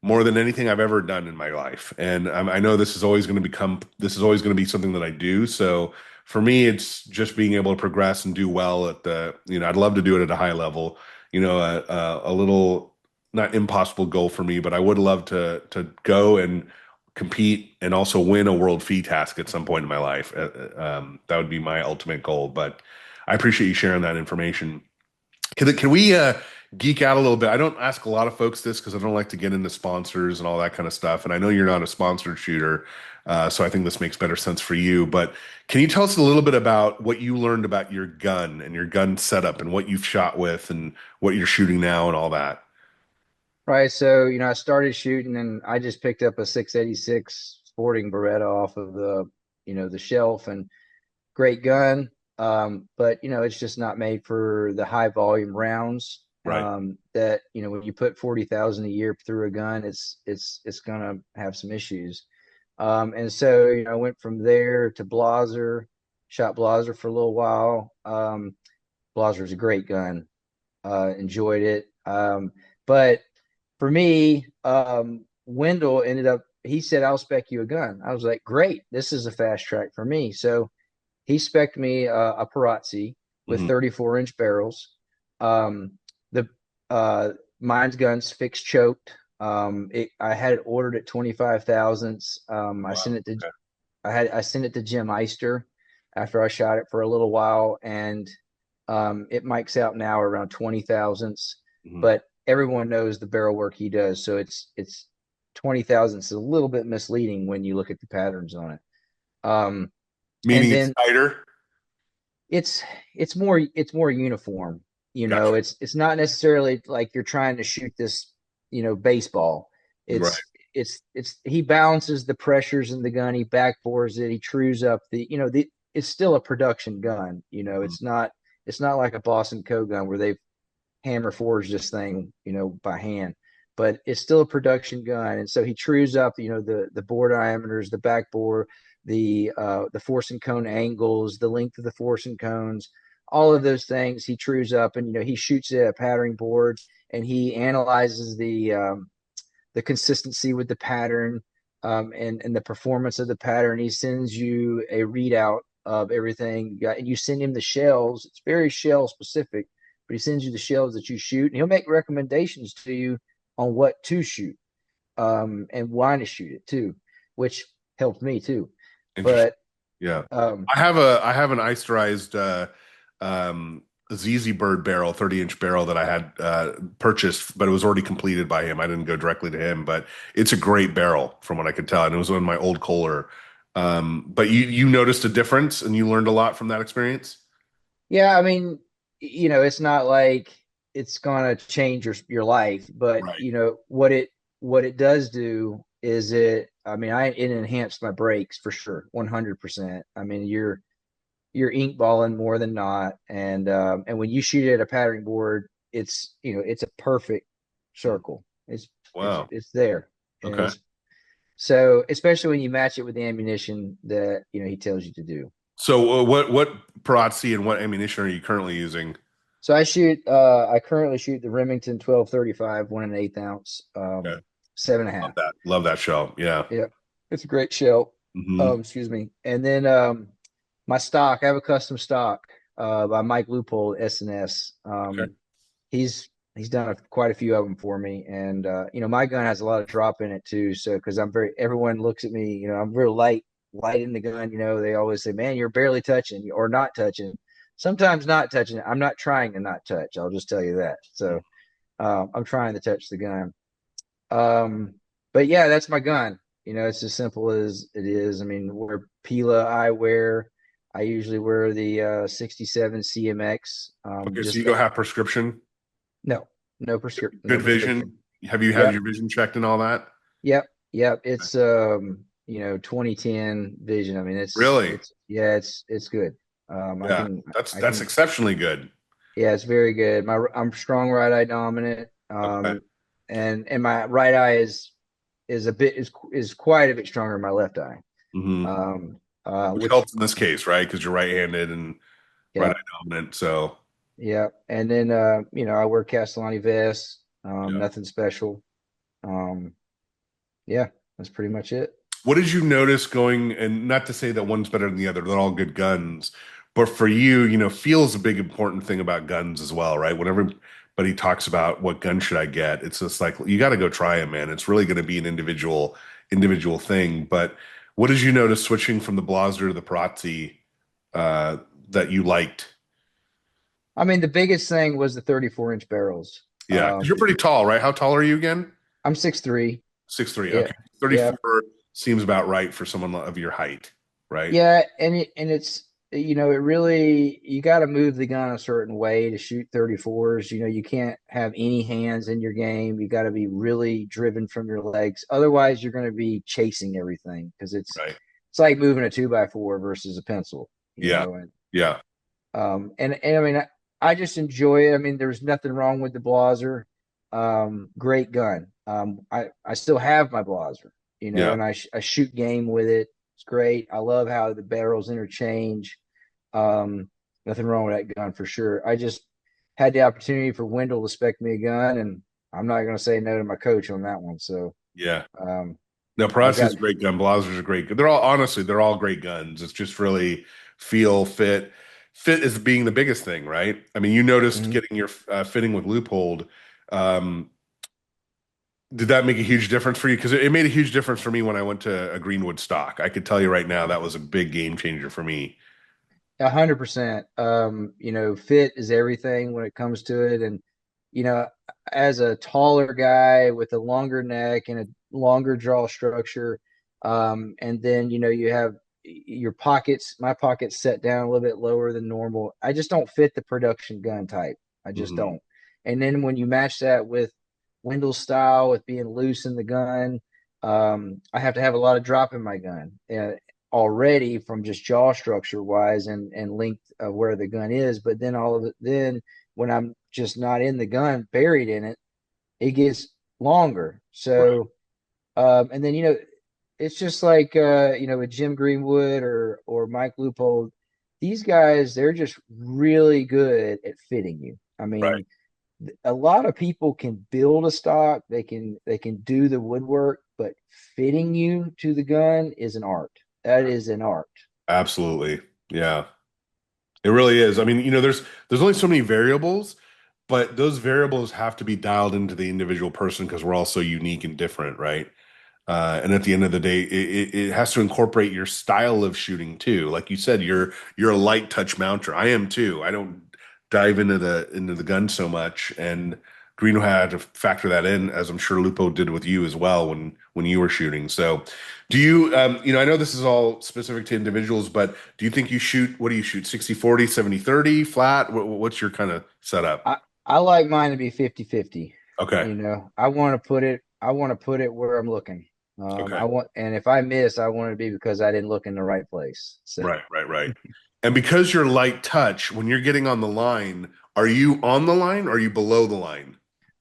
more than anything I've ever done in my life, and I know this is always going to be something that I do. So for me, it's just being able to progress and do well at I'd love to do it at a high level. A little not impossible goal for me, but I would love to go and compete and also win a world fee task at some point in my life. That would be my ultimate goal. But I appreciate you sharing that information. Can we geek out a little bit? I don't ask a lot of folks this because I don't like to get into sponsors and all that kind of stuff. And I know you're not a sponsored shooter, so I think this makes better sense for you. But can you tell us a little bit about what you learned about your gun and your gun setup and what you've shot with and what you're shooting now and all that? Right. So, I started shooting and I just picked up a 686 sporting Beretta off of the shelf, and great gun. But it's just not made for the high volume rounds. Right. That, when you put 40,000 a year through a gun, it's gonna have some issues. And so, I went from there to Blaser, shot Blaser for a little while. Blaser is a great gun. Enjoyed it. But for me, Wendell ended up, he said, I'll spec you a gun. I was like, great, this is a fast track for me. So he spec'd me a Perazzi with Hmm. 34-inch barrels. The Mine's guns fixed choked. I had it ordered at 25 thousandths. Wow. Okay. I sent it to Jim Eister after I shot it for a little while, and it mics out now around 20 thousandths. Hmm. But everyone knows the barrel work he does, so it's 20 thousandths is a little bit misleading when you look at the patterns on it. Um, and Meaning it's then tighter. it's it's more uniform. Gotcha. It's not necessarily like you're trying to shoot this, baseball. Right. It's he balances the pressures in the gun, he backbores it, he trues up the it's still a production gun. Mhm. It's not like a Boston Co gun where they've hammer forged this thing, by hand. But it's still a production gun, and so he trues up, the bore diameters, the back bore, the force and cone angles, the length of the force and cones, all of those things he trues up, and he shoots it at a patterning board, and he analyzes the consistency with the pattern, and the performance of the pattern. He sends you a readout of everything, and you send him the shells. It's very shell specific, but he sends you the shells that you shoot, and he'll make recommendations to you on what to shoot, and why to shoot it too, which helped me too. Interesting. But Yeah. um, I have an icerized um ZZ Bird barrel, 30-inch barrel that I had purchased, but it was already completed by him. I didn't go directly to him, but it's a great barrel from what I could tell. And it was on my old Kohler. But you noticed a difference and you learned a lot from that experience? yeah, I mean, it's not like it's gonna change your life, but Right. what it does do is I mean, it enhanced my brakes for sure, 100%. I mean, you're ink balling more than not, and when you shoot it at a patterning board, it's a perfect circle. It's Wow. it's there, Okay. and so especially when you match it with the ammunition that he tells you to do. So what Perazzi and what ammunition are you currently using? So I currently shoot the Remington 1235 1 1/8 ounce, Okay. 7.5. Love that shell. Yeah. Yeah, it's a great shell. Hmm. Excuse me. And then my stock, I have a custom stock by Mike Loophole SNS. Okay. He's done quite a few of them for me, and my gun has a lot of drop in it too. So because everyone looks at me, I'm real light in the gun. They always say, "Man, you're barely touching or not touching." Sometimes not touching it. I'm not trying to not touch. I'll just tell you that. Mhm. So I'm trying to touch the gun. Um, but yeah, that's my gun. It's as simple as it is. I mean, where Pila I wear, I usually wear the 67 CMX. Okay, so Just you go have prescription, no, no prescription, no good prescription. vision. Have you had Yep, your vision checked and all that? yep. Okay. It's 2010 vision. I mean, Really? yeah, it's good. Yeah, I that's can exceptionally good. Yeah, it's very good. I'm strong right eye dominant. Okay. And my right eye is quite a bit stronger than my left eye. Hmm. Um, Which which helps in this case, right? Because you're right-handed and right yeah, eye dominant. So yeah. And then I wear Castellani vests. yeah. Nothing special. Um, yeah, that's pretty much it. What did you notice going, and not to say that one's better than the other, they're all good guns, but for you, feel's a big important thing about guns as well, right? When everybody talks about what gun should I get, it's just like you got to go try them, man. It's really going to be an individual thing. But what did you notice switching from the Blaser to the Perazzi uh, that you liked? I mean, the biggest thing was the 34-inch barrels. Yeah, because you're pretty tall, right? How tall are you again? I'm 6'3". 6'3". Yeah, Okay. yeah. 34 seems about right for someone of your height, right? Yeah, and it's it really you got to move the gun a certain way to shoot 34s. You can't have any hands in your game. You got to be really driven from your legs. Otherwise, you're going to be chasing everything because Right. it's like moving a 2x4 versus a pencil. Yeah. Yeah. And I mean I just enjoy it. I mean, there's nothing wrong with the Blaser. Great gun. I still have my Blaser, Yeah. and I shoot game with it. It's great. I love how the barrels interchange. Um, Nothing wrong with that gun for sure. I just had the opportunity for Wendell to spec me a gun, and I'm not going to say no to my coach on that one. So Yeah. um, No, I've Perazzi's got a great gun. Blazer's a great gun. They're all honestly, they're all great guns. It's just really feel, fit. Fit is being the biggest thing, right? I mean, you noticed mhm. getting your fitting with Loophole. Um, did that make a huge difference for you? Because it made a huge difference for me when I went to a Greenwood stock. I could tell you right now that was a big game changer for me. 100%. Fit is everything when it comes to it. And, you know, as a taller guy with a longer neck and a longer jaw structure, and then, you have your pockets, my pockets set down a little bit lower than normal. I just don't fit the production gun type. I just Hmm. don't. And then when you match that with Wendell's style, with being loose in the gun, I have to have a lot of drop in my gun. Already from just jaw structure wise and length of where the gun is. But then all of it, then when I'm just not in the gun, buried in it, it gets longer. Right. So, and then, it's just like, with Jim Greenwood or Mike Loophole, these guys, they're just really good at fitting you. I Right. mean, a lot of people can build a stock, they can do the woodwork, but fitting you to the gun is an art. That is an art. Absolutely. Yeah. It really is. I mean, there's only so many variables, but those variables have to be dialed into the individual person because we're all so unique and different, right? And at the end of the day, it has to incorporate your style of shooting too. Like you said, you're a light touch mounter. I am too. I don't dive into the gun so much, and Greeno had to factor that in, as I'm sure Lupo did with you as well when you were shooting. So, do you I know this is all specific to individuals, but do you think you shoot? What do you shoot? 60/40, 70/30, flat? What's your kind of setup? I like mine to be 50-50. Okay. I want to put it where I'm looking. Okay. And if I miss, I want it to be because I didn't look in the right place. So Right, right, right. And because you're light touch, when you're getting on the line, are you on the line or are you below the line?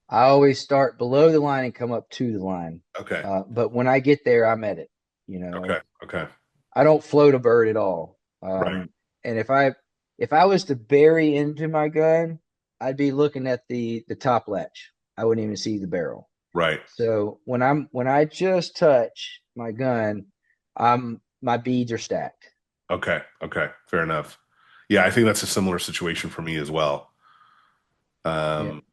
I always start below the line and come up to the line. Okay, But when I get there, I'm at it. You okay, know, okay. I don't float a bird at all. Right, And if I was to bury into my gun, I'd be looking at the top latch. I wouldn't even see the barrel. right. So when I just touch my gun, my beads are stacked. Okay, okay. Fair enough. Yeah, I think that's a similar situation for me as well. Yeah. Um,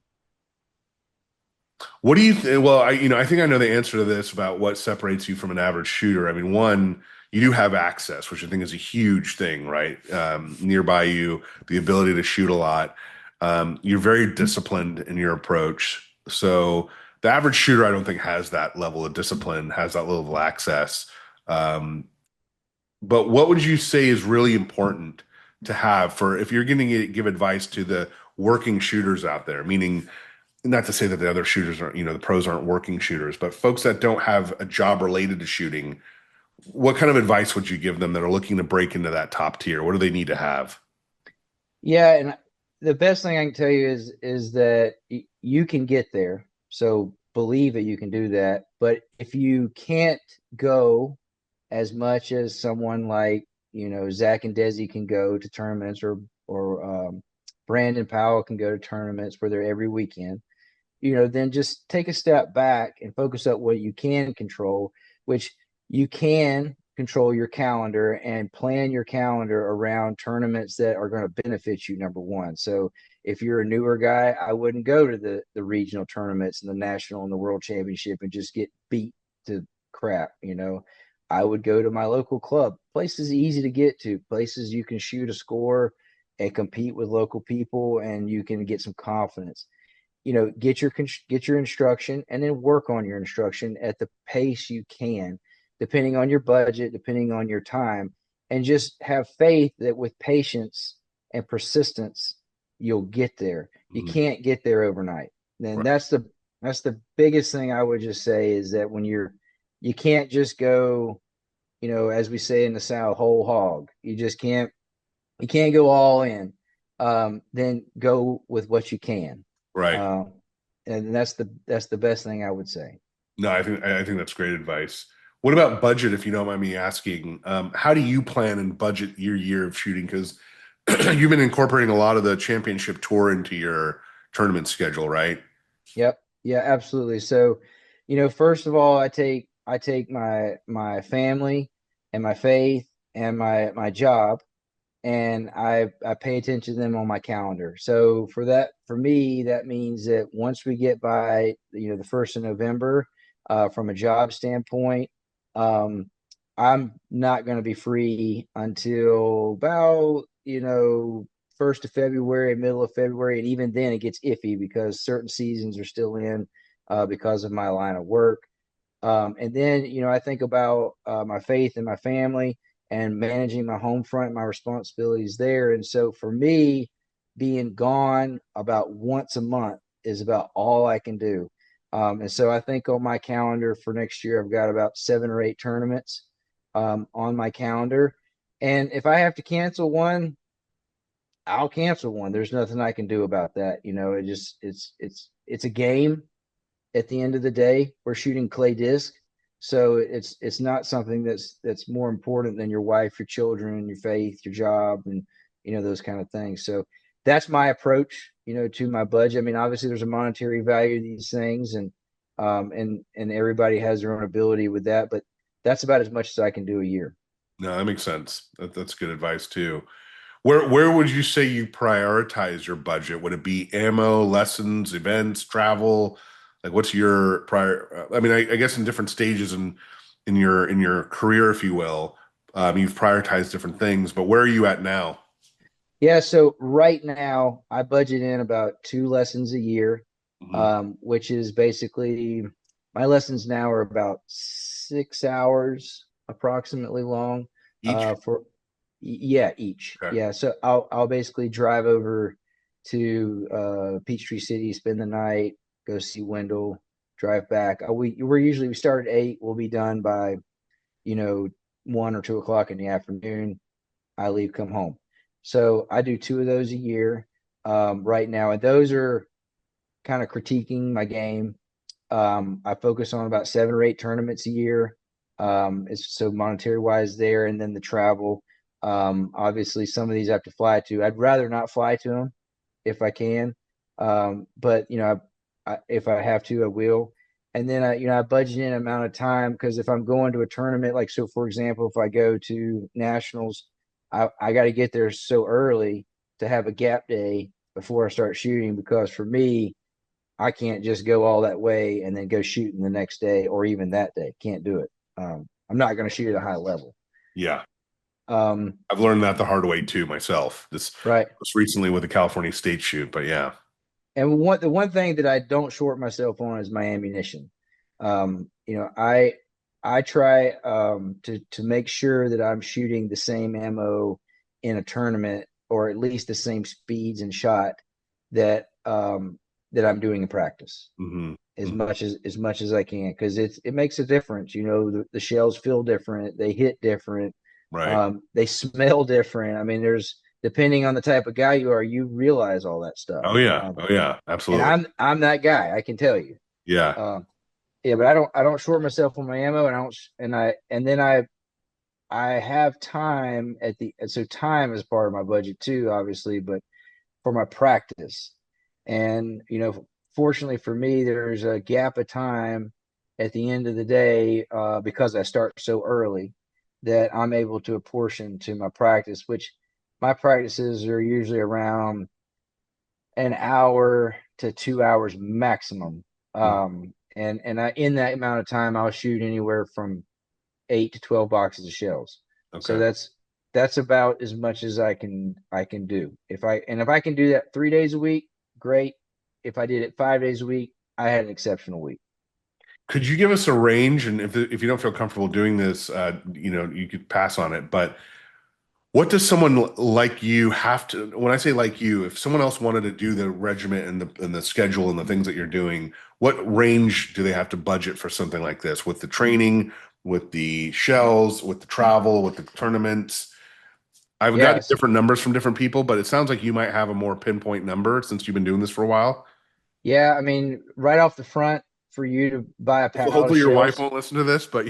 what do you think? Well, I think I know the answer to this about what separates you from an average shooter. I mean, one, you do have access, which I think is a huge thing, right? Nearby you, the ability to shoot a lot. You're very disciplined in your approach. So The average shooter, I don't think, has that level of discipline, has that level of access. Um, but what would you say is really important to have for if you're going to give advice to the working shooters out there, meaning not to say that the other shooters aren't, the pros aren't working shooters, but folks that don't have a job related to shooting, what kind of advice would you give them that are looking to break into that top tier? What do they need to have? Yeah, and the best thing I can tell you is that you can get there. So believe that you can do that. But if you can't go as much as someone like, Zach and Desi can go to tournaments, or Brandon Powell can go to tournaments where they're every weekend, then just take a step back and focus on what you can control, which you can control your calendar and plan your calendar around tournaments that are going to benefit you, number one. So if you're a newer guy, I wouldn't go to the regional tournaments and the national and the world championship and just get beat to crap. I would go to my local club, places easy to get to, places you can shoot a score and compete with local people, and you can get some confidence. Get your instruction and then work on your instruction at the pace you can, depending on your budget, depending on your time, and just have faith that with patience and persistence you'll get there. You Mhm. can't get there overnight. Then Right. that's the biggest thing I would just say, is that you can't just go, as we say in the South, whole hog. You can't go all in. Then go with what you can. Right. Uh, and that's the best thing I would say. No, I think that's great advice. What about budget, if you don't mind me asking? How do you plan and budget your year of shooting? Because you've been incorporating a lot of the championship tour into your tournament schedule, right? Yep. Yeah, absolutely. So, first of all, I take my family and my faith and my job, and I pay attention to them on my calendar. So for me, that means that once we get by, the 1st of November, from a job standpoint, um, I'm not going to be free until about, 1st of February, middle of February, and even then it gets iffy because certain seasons are still in, because of my line of work. And then, I think about my faith and my family and managing my home front, my responsibilities there. And so for me, being gone about once a month is about all I can do. And so I think on my calendar for next year, I've got about 7 or 8 tournaments on my calendar. And if I have to cancel one, I'll cancel one. There's nothing I can do about that. It's a game at the end of the day. We're shooting clay disc, so it's not something that's more important than your wife, your children, your faith, your job, and those kind of things. So that's my approach, to my budget. I mean, obviously there's a monetary value to these things, and everybody has their own ability with that, but that's about as much as I can do a year. No, that makes sense. That's good advice too. Where would you say you prioritize your budget? Would it be ammo, lessons, events, travel? Like, what's your prior? I mean, I guess in different stages in your career, if you will, you've prioritized different things. But where are you at now? Yeah, so right now I budget in about 2 lessons a year, Mhm. which is basically, my lessons now are about 6 hours approximately long. Each? Yeah, each. Okay. Yeah, so I'll basically drive over to Peachtree City, spend the night, go see Wendell, drive back. We start at 8. We'll be done by, you know 1 or 2 o'clock in the afternoon. I leave, come home. So I do 2 of those a year right now, and those are kind of critiquing my game. I focus on about 7 or 8 tournaments a year. It's so monetary wise there, and then the travel. Obviously, some of these I have to fly to. I'd rather not fly to them if I can, but if I have to, I will. And then I budget in amount of time, because if I'm going to a tournament, like, so for example, if I go to nationals, I got to get there so early to have a gap day before I start shooting, because for me, I can't just go all that way and then go shooting the next day or even that day. Can't do it. I'm not going to shoot at a high level. Yeah, Um, I've learned that the hard way too myself. This right. was recently with the California State shoot, but yeah. And the one thing that I don't short myself on is my ammunition. I try to make sure that I'm shooting the same ammo in a tournament, or at least the same speeds and shot that that I'm doing in practice, Hmm. as much as I can, because it makes a difference. The shells feel different, they hit different, Right. they smell different. I mean, there's depending on the type of guy you are, you realize all that stuff. Oh yeah. Oh yeah. And Absolutely. I'm that guy, I can tell you. Yeah. Um, yeah, but I don't short myself on my ammo, and I don't and then I have time so time is part of my budget too, obviously, but for my practice. And fortunately for me, there's a gap of time at the end of the day, because I start so early, that I'm able to apportion to my practice, which my practices are usually around an hour to 2 hours maximum. Mhm. And in that amount of time, I'll shoot anywhere from 8 to 12 boxes of shells. So Okay. that's about as much as I can do. If I can do that 3 days a week, great. If I did it 5 days a week, I had an exceptional week. Could you give us a range? And if you don't feel comfortable doing this, you could pass on it. But what does someone like you have to, when I say like you, if someone else wanted to do the regiment and the schedule and the things that you're doing, what range do they have to budget for something like this with the training, with the shells, with the travel, with the tournaments? I've gotten Yes. different numbers from different people, but it sounds like you might have a more pinpoint number since you've been doing this for a while. Yeah, I mean, right off the front, for you to buy a pallet of Hopefully your wife shells, won't listen to this, but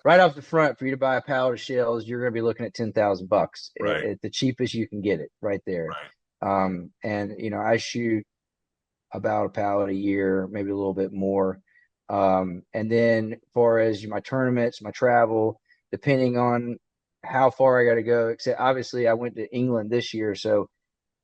right off the front, for you to buy a pallet of shells, you're going to be looking at $10,000 right, at the cheapest you can get it right there. right. And I shoot about a pallet a year, maybe a little bit more. And then as far as my tournaments, my travel, depending on how far I got to go, except obviously I went to England this year, so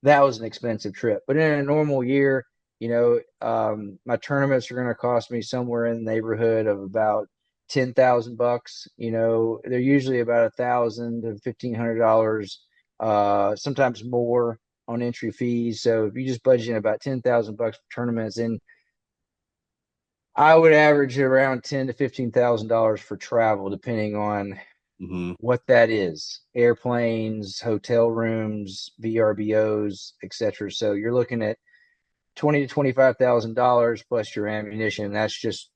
that was an expensive trip. But in a normal year, my tournaments are going to cost me somewhere in the neighborhood of about $10,000. They're usually about $1,000 to $1,500, sometimes more on entry fees. So if you just budget in about $10,000 for tournaments, then I would average around $10,000 to $15,000 for travel, depending on Hmm. what that is: airplanes, hotel rooms, VRBOs, etc. So you're looking at $20,000 to $25,000 plus your ammunition. That's just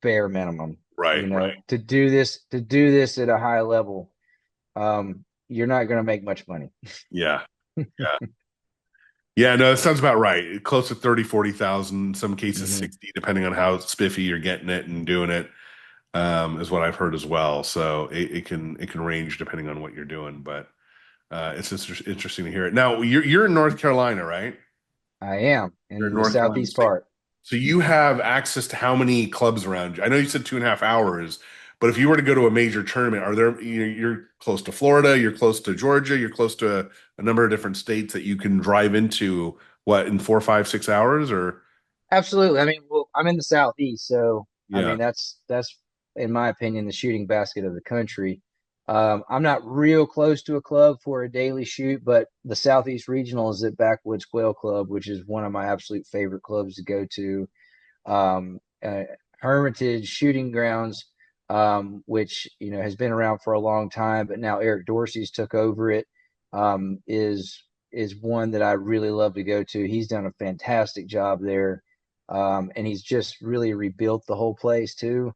bare minimum. Right, right. To do this at a high level, you're not going to make much money. Yeah. Yeah. Yeah, no, that sounds about right. Close to 30, 40,000, some cases Mm-hmm. 60, depending on how spiffy you're getting it and doing it, is what I've heard as well. So it can range depending on what you're doing, but it's just interesting to hear it. Now, you're in North Carolina, right? I am You're in in the North Carolina southeast State. part. So you have access to how many clubs around you? I know you said 2.5 hours, but if you were to go to a major tournament, are there, you're close to Florida, you're close to Georgia, you're close to a number of different states that you can drive into, what, in 4, 5, 6 hours or? Absolutely. I mean, well, I'm in the southeast, so I Yeah. mean that's in my opinion the shooting basket of the country. I'm not real close to a club for a daily shoot, but the Southeast Regional is at Backwoods Quail Club, which is one of my absolute favorite clubs to go to. um, uh, Hermitage Shooting Grounds, which has been around for a long time, but now Eric Dorsey's took over it. Is one that I really love to go to. He's done a fantastic job there, and he's just really rebuilt the whole place too.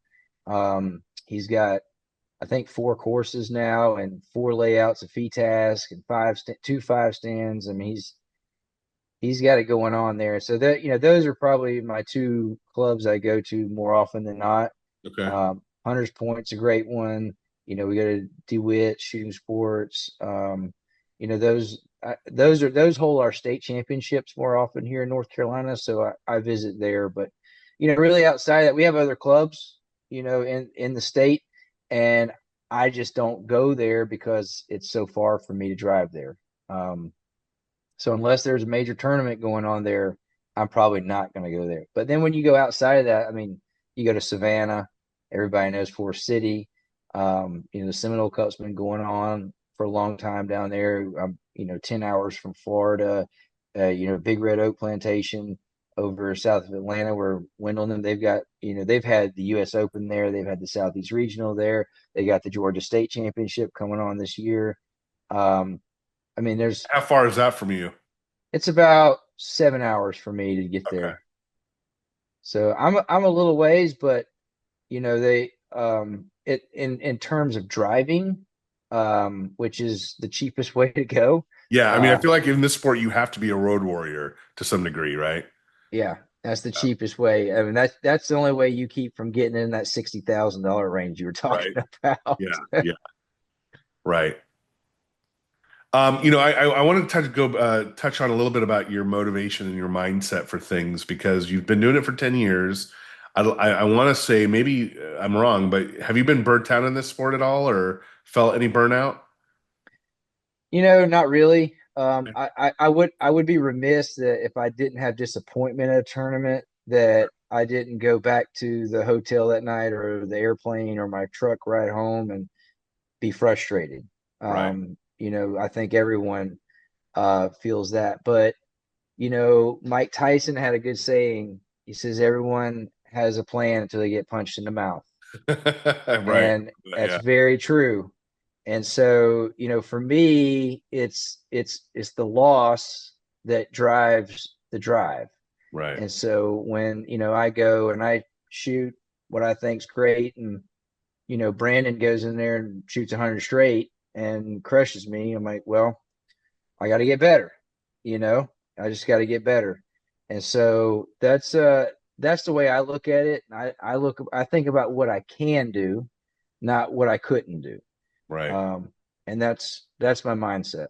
He's got, I think, four courses now and four layouts of task and two five stands. I mean, he's got it going on there. So that those are probably my two clubs I go to more often than not. Okay. Hunters Point's a great one. We go to DeWitt Shooting Sports. Those hold our state championships more often here in North Carolina, so I visit there. But really outside of that, we have other clubs, in the state, and I just don't go there because it's so far for me to drive there. So unless there's a major tournament going on there, I'm probably not going to go there. But then when you go outside of that, I mean, you go to Savannah, everybody knows Forest City. The Seminole Cup's been going on for a long time down there. I'm 10 hours from Florida. Big Red Oak Plantation over south of Atlanta. We're winding them. They've got, they've had the U.S. Open there. They've had the Southeast Regional there. They got the Georgia State Championship coming on this year. Um, I mean, How far is that from you? it's about 7 hours for me to get Okay. there. So I'm a little ways, but they it in terms of driving, which is the cheapest way to go. Yeah, I mean, I Uh, feel like in this sport you have to be a road warrior to some degree, right? yeah, that's the Yeah. cheapest way. I mean, that's the only way you keep from getting in that $60,000 range you were Right. talking about. Yeah. Yeah. Right. I wanted to touch on a little bit about your motivation and your mindset for things because you've been doing it for 10 years. I want to say maybe I'm wrong, but have you been burnt out in this sport at all or felt any burnout? Not really. I would be remiss that if I didn't have disappointment at a tournament that I didn't go back to the hotel that night or the airplane or my truck ride home and be frustrated. Right. I think everyone feels that. But, Mike Tyson had a good saying. He says, everyone has a plan until they get punched in the mouth. Right. And that's Yeah. very true. And so, for me, it's the loss that drives the drive. Right. And so when, I go and I shoot what I think's great and Brandon goes in there and shoots 100 straight and crushes me. I'm like, well, I got to get better. You know, I just got to get better. And so that's the way I look at it. I think about what I can do, not what I couldn't do. Right. Um, and that's my mindset.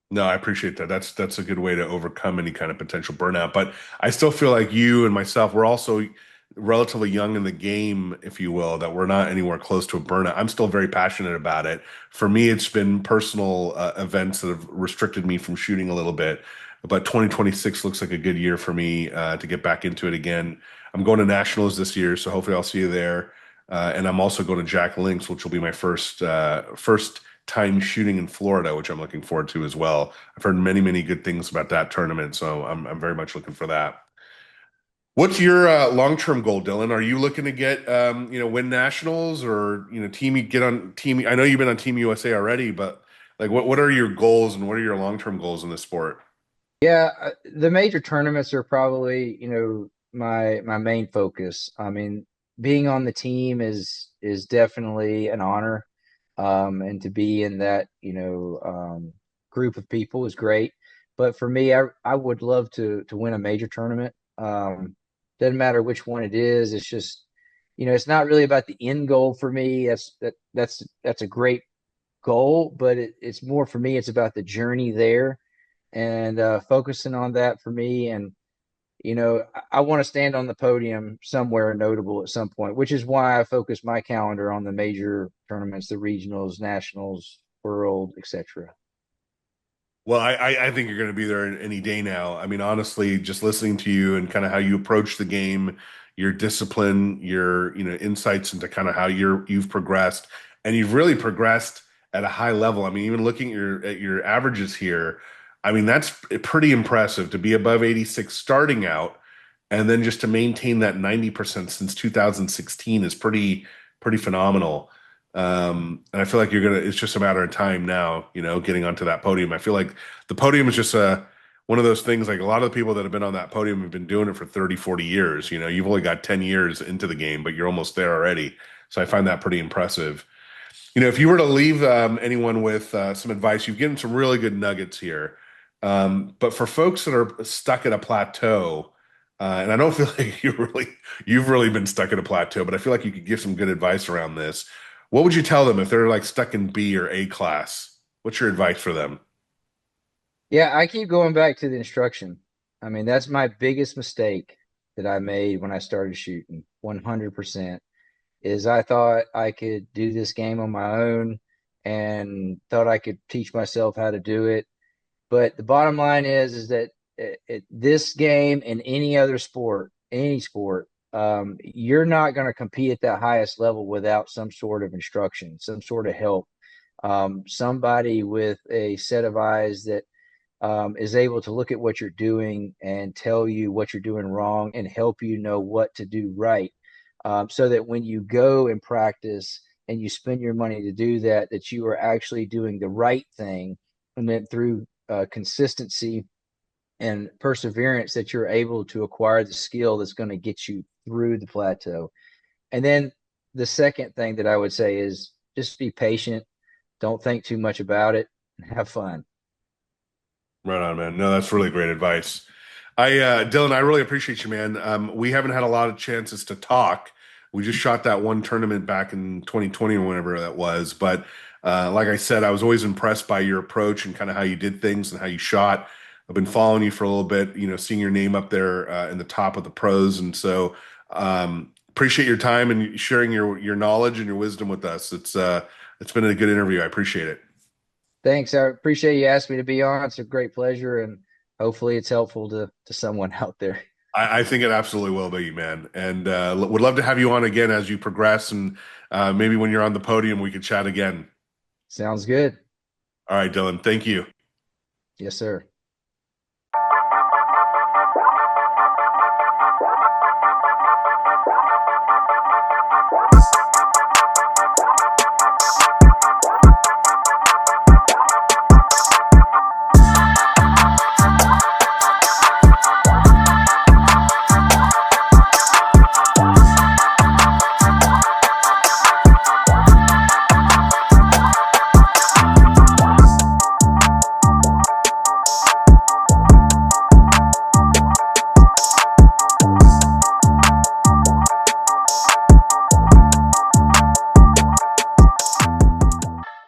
No, I appreciate that. That's a good way to overcome any kind of potential burnout. But I still feel like you and myself, we're also relatively young in the game, if you will, that we're not anywhere close to a burnout. I'm still very passionate about it. For me, it's been personal events that have restricted me from shooting a little bit. But 2026 looks like a good year for me to get back into it again. I'm going to nationals this year, so hopefully I'll see you there. And I'm also going to Jack Links, which will be my first time shooting in Florida, which I'm looking forward to as well. I've heard many, many good things about that tournament, so I'm very much looking for that. What's your long-term goal, Dylan? Are you looking to get win nationals or get on team? I know you've been on Team USA already, but like what are your goals and what are your long-term goals in this sport? Yeah, the major tournaments are probably, my main focus. I mean, being on the team is definitely an honor. And to be in that, group of people is great. But for me, I would love to win a major tournament. Doesn't matter which one it is. It's just, it's not really about the end goal for me. That's a great goal, but it's more for me. It's about the journey there and focusing on that for me. And I want to stand on the podium somewhere notable at some point, which is why I focus my calendar on the major tournaments, the regionals, nationals, world, etc. Well, I think you're going to be there any day now. I mean, honestly, just listening to you and kind of how you approach the game, your discipline, your insights into kind of how you've progressed, and you've really progressed at a high level. I mean, even looking at your averages here, I mean, that's pretty impressive to be above 86 starting out, and then just to maintain that 90% since 2016 is pretty phenomenal. And I feel like it's just a matter of time now, getting onto that podium. I feel like the podium is just one of those things, like a lot of the people that have been on that podium have been doing it for 30, 40 years. You've only got 10 years into the game, but you're almost there already. So I find that pretty impressive. If you were to leave anyone with some advice, you've given some really good nuggets here. But for folks that are stuck at a plateau, and I don't feel like you've really been stuck at a plateau, but I feel like you could give some good advice around this. What would you tell them if they're like stuck in B or A class? What's your advice for them? Yeah, I keep going back to the instruction. I mean, that's my biggest mistake that I made when I started shooting 100% is I thought I could do this game on my own and thought I could teach myself how to do it. But the bottom line is that this game and any other sport, any sport, you're not going to compete at that highest level without some sort of instruction, some sort of help, somebody with a set of eyes that is able to look at what you're doing and tell you what you're doing wrong and help you know what to do right. So that when you go and practice and you spend your money to do that, that you are actually doing the right thing. And then through consistency and perseverance, that you're able to acquire the skill that's going to get you through the plateau. And then the second thing that I would say is just be patient. Don't think too much about it and have fun. Right on, man. No, that's really great advice. Dylan, I really appreciate you, man. We haven't had a lot of chances to talk. We just shot that one tournament back in 2020 or whenever that was. But like I said, I was always impressed by your approach and kind of how you did things and how you shot. I've been following you for a little bit, seeing your name up there in the top of the pros. And so appreciate your time and sharing your knowledge and your wisdom with us. It's been a good interview. I appreciate it. Thanks. I appreciate you asking me to be on. It's a great pleasure, and hopefully it's helpful to someone out there. I think it absolutely will be, man. And would love to have you on again as you progress. And maybe when you're on the podium, we could chat again. Sounds good. All right, Dylan. Thank you. Yes, sir.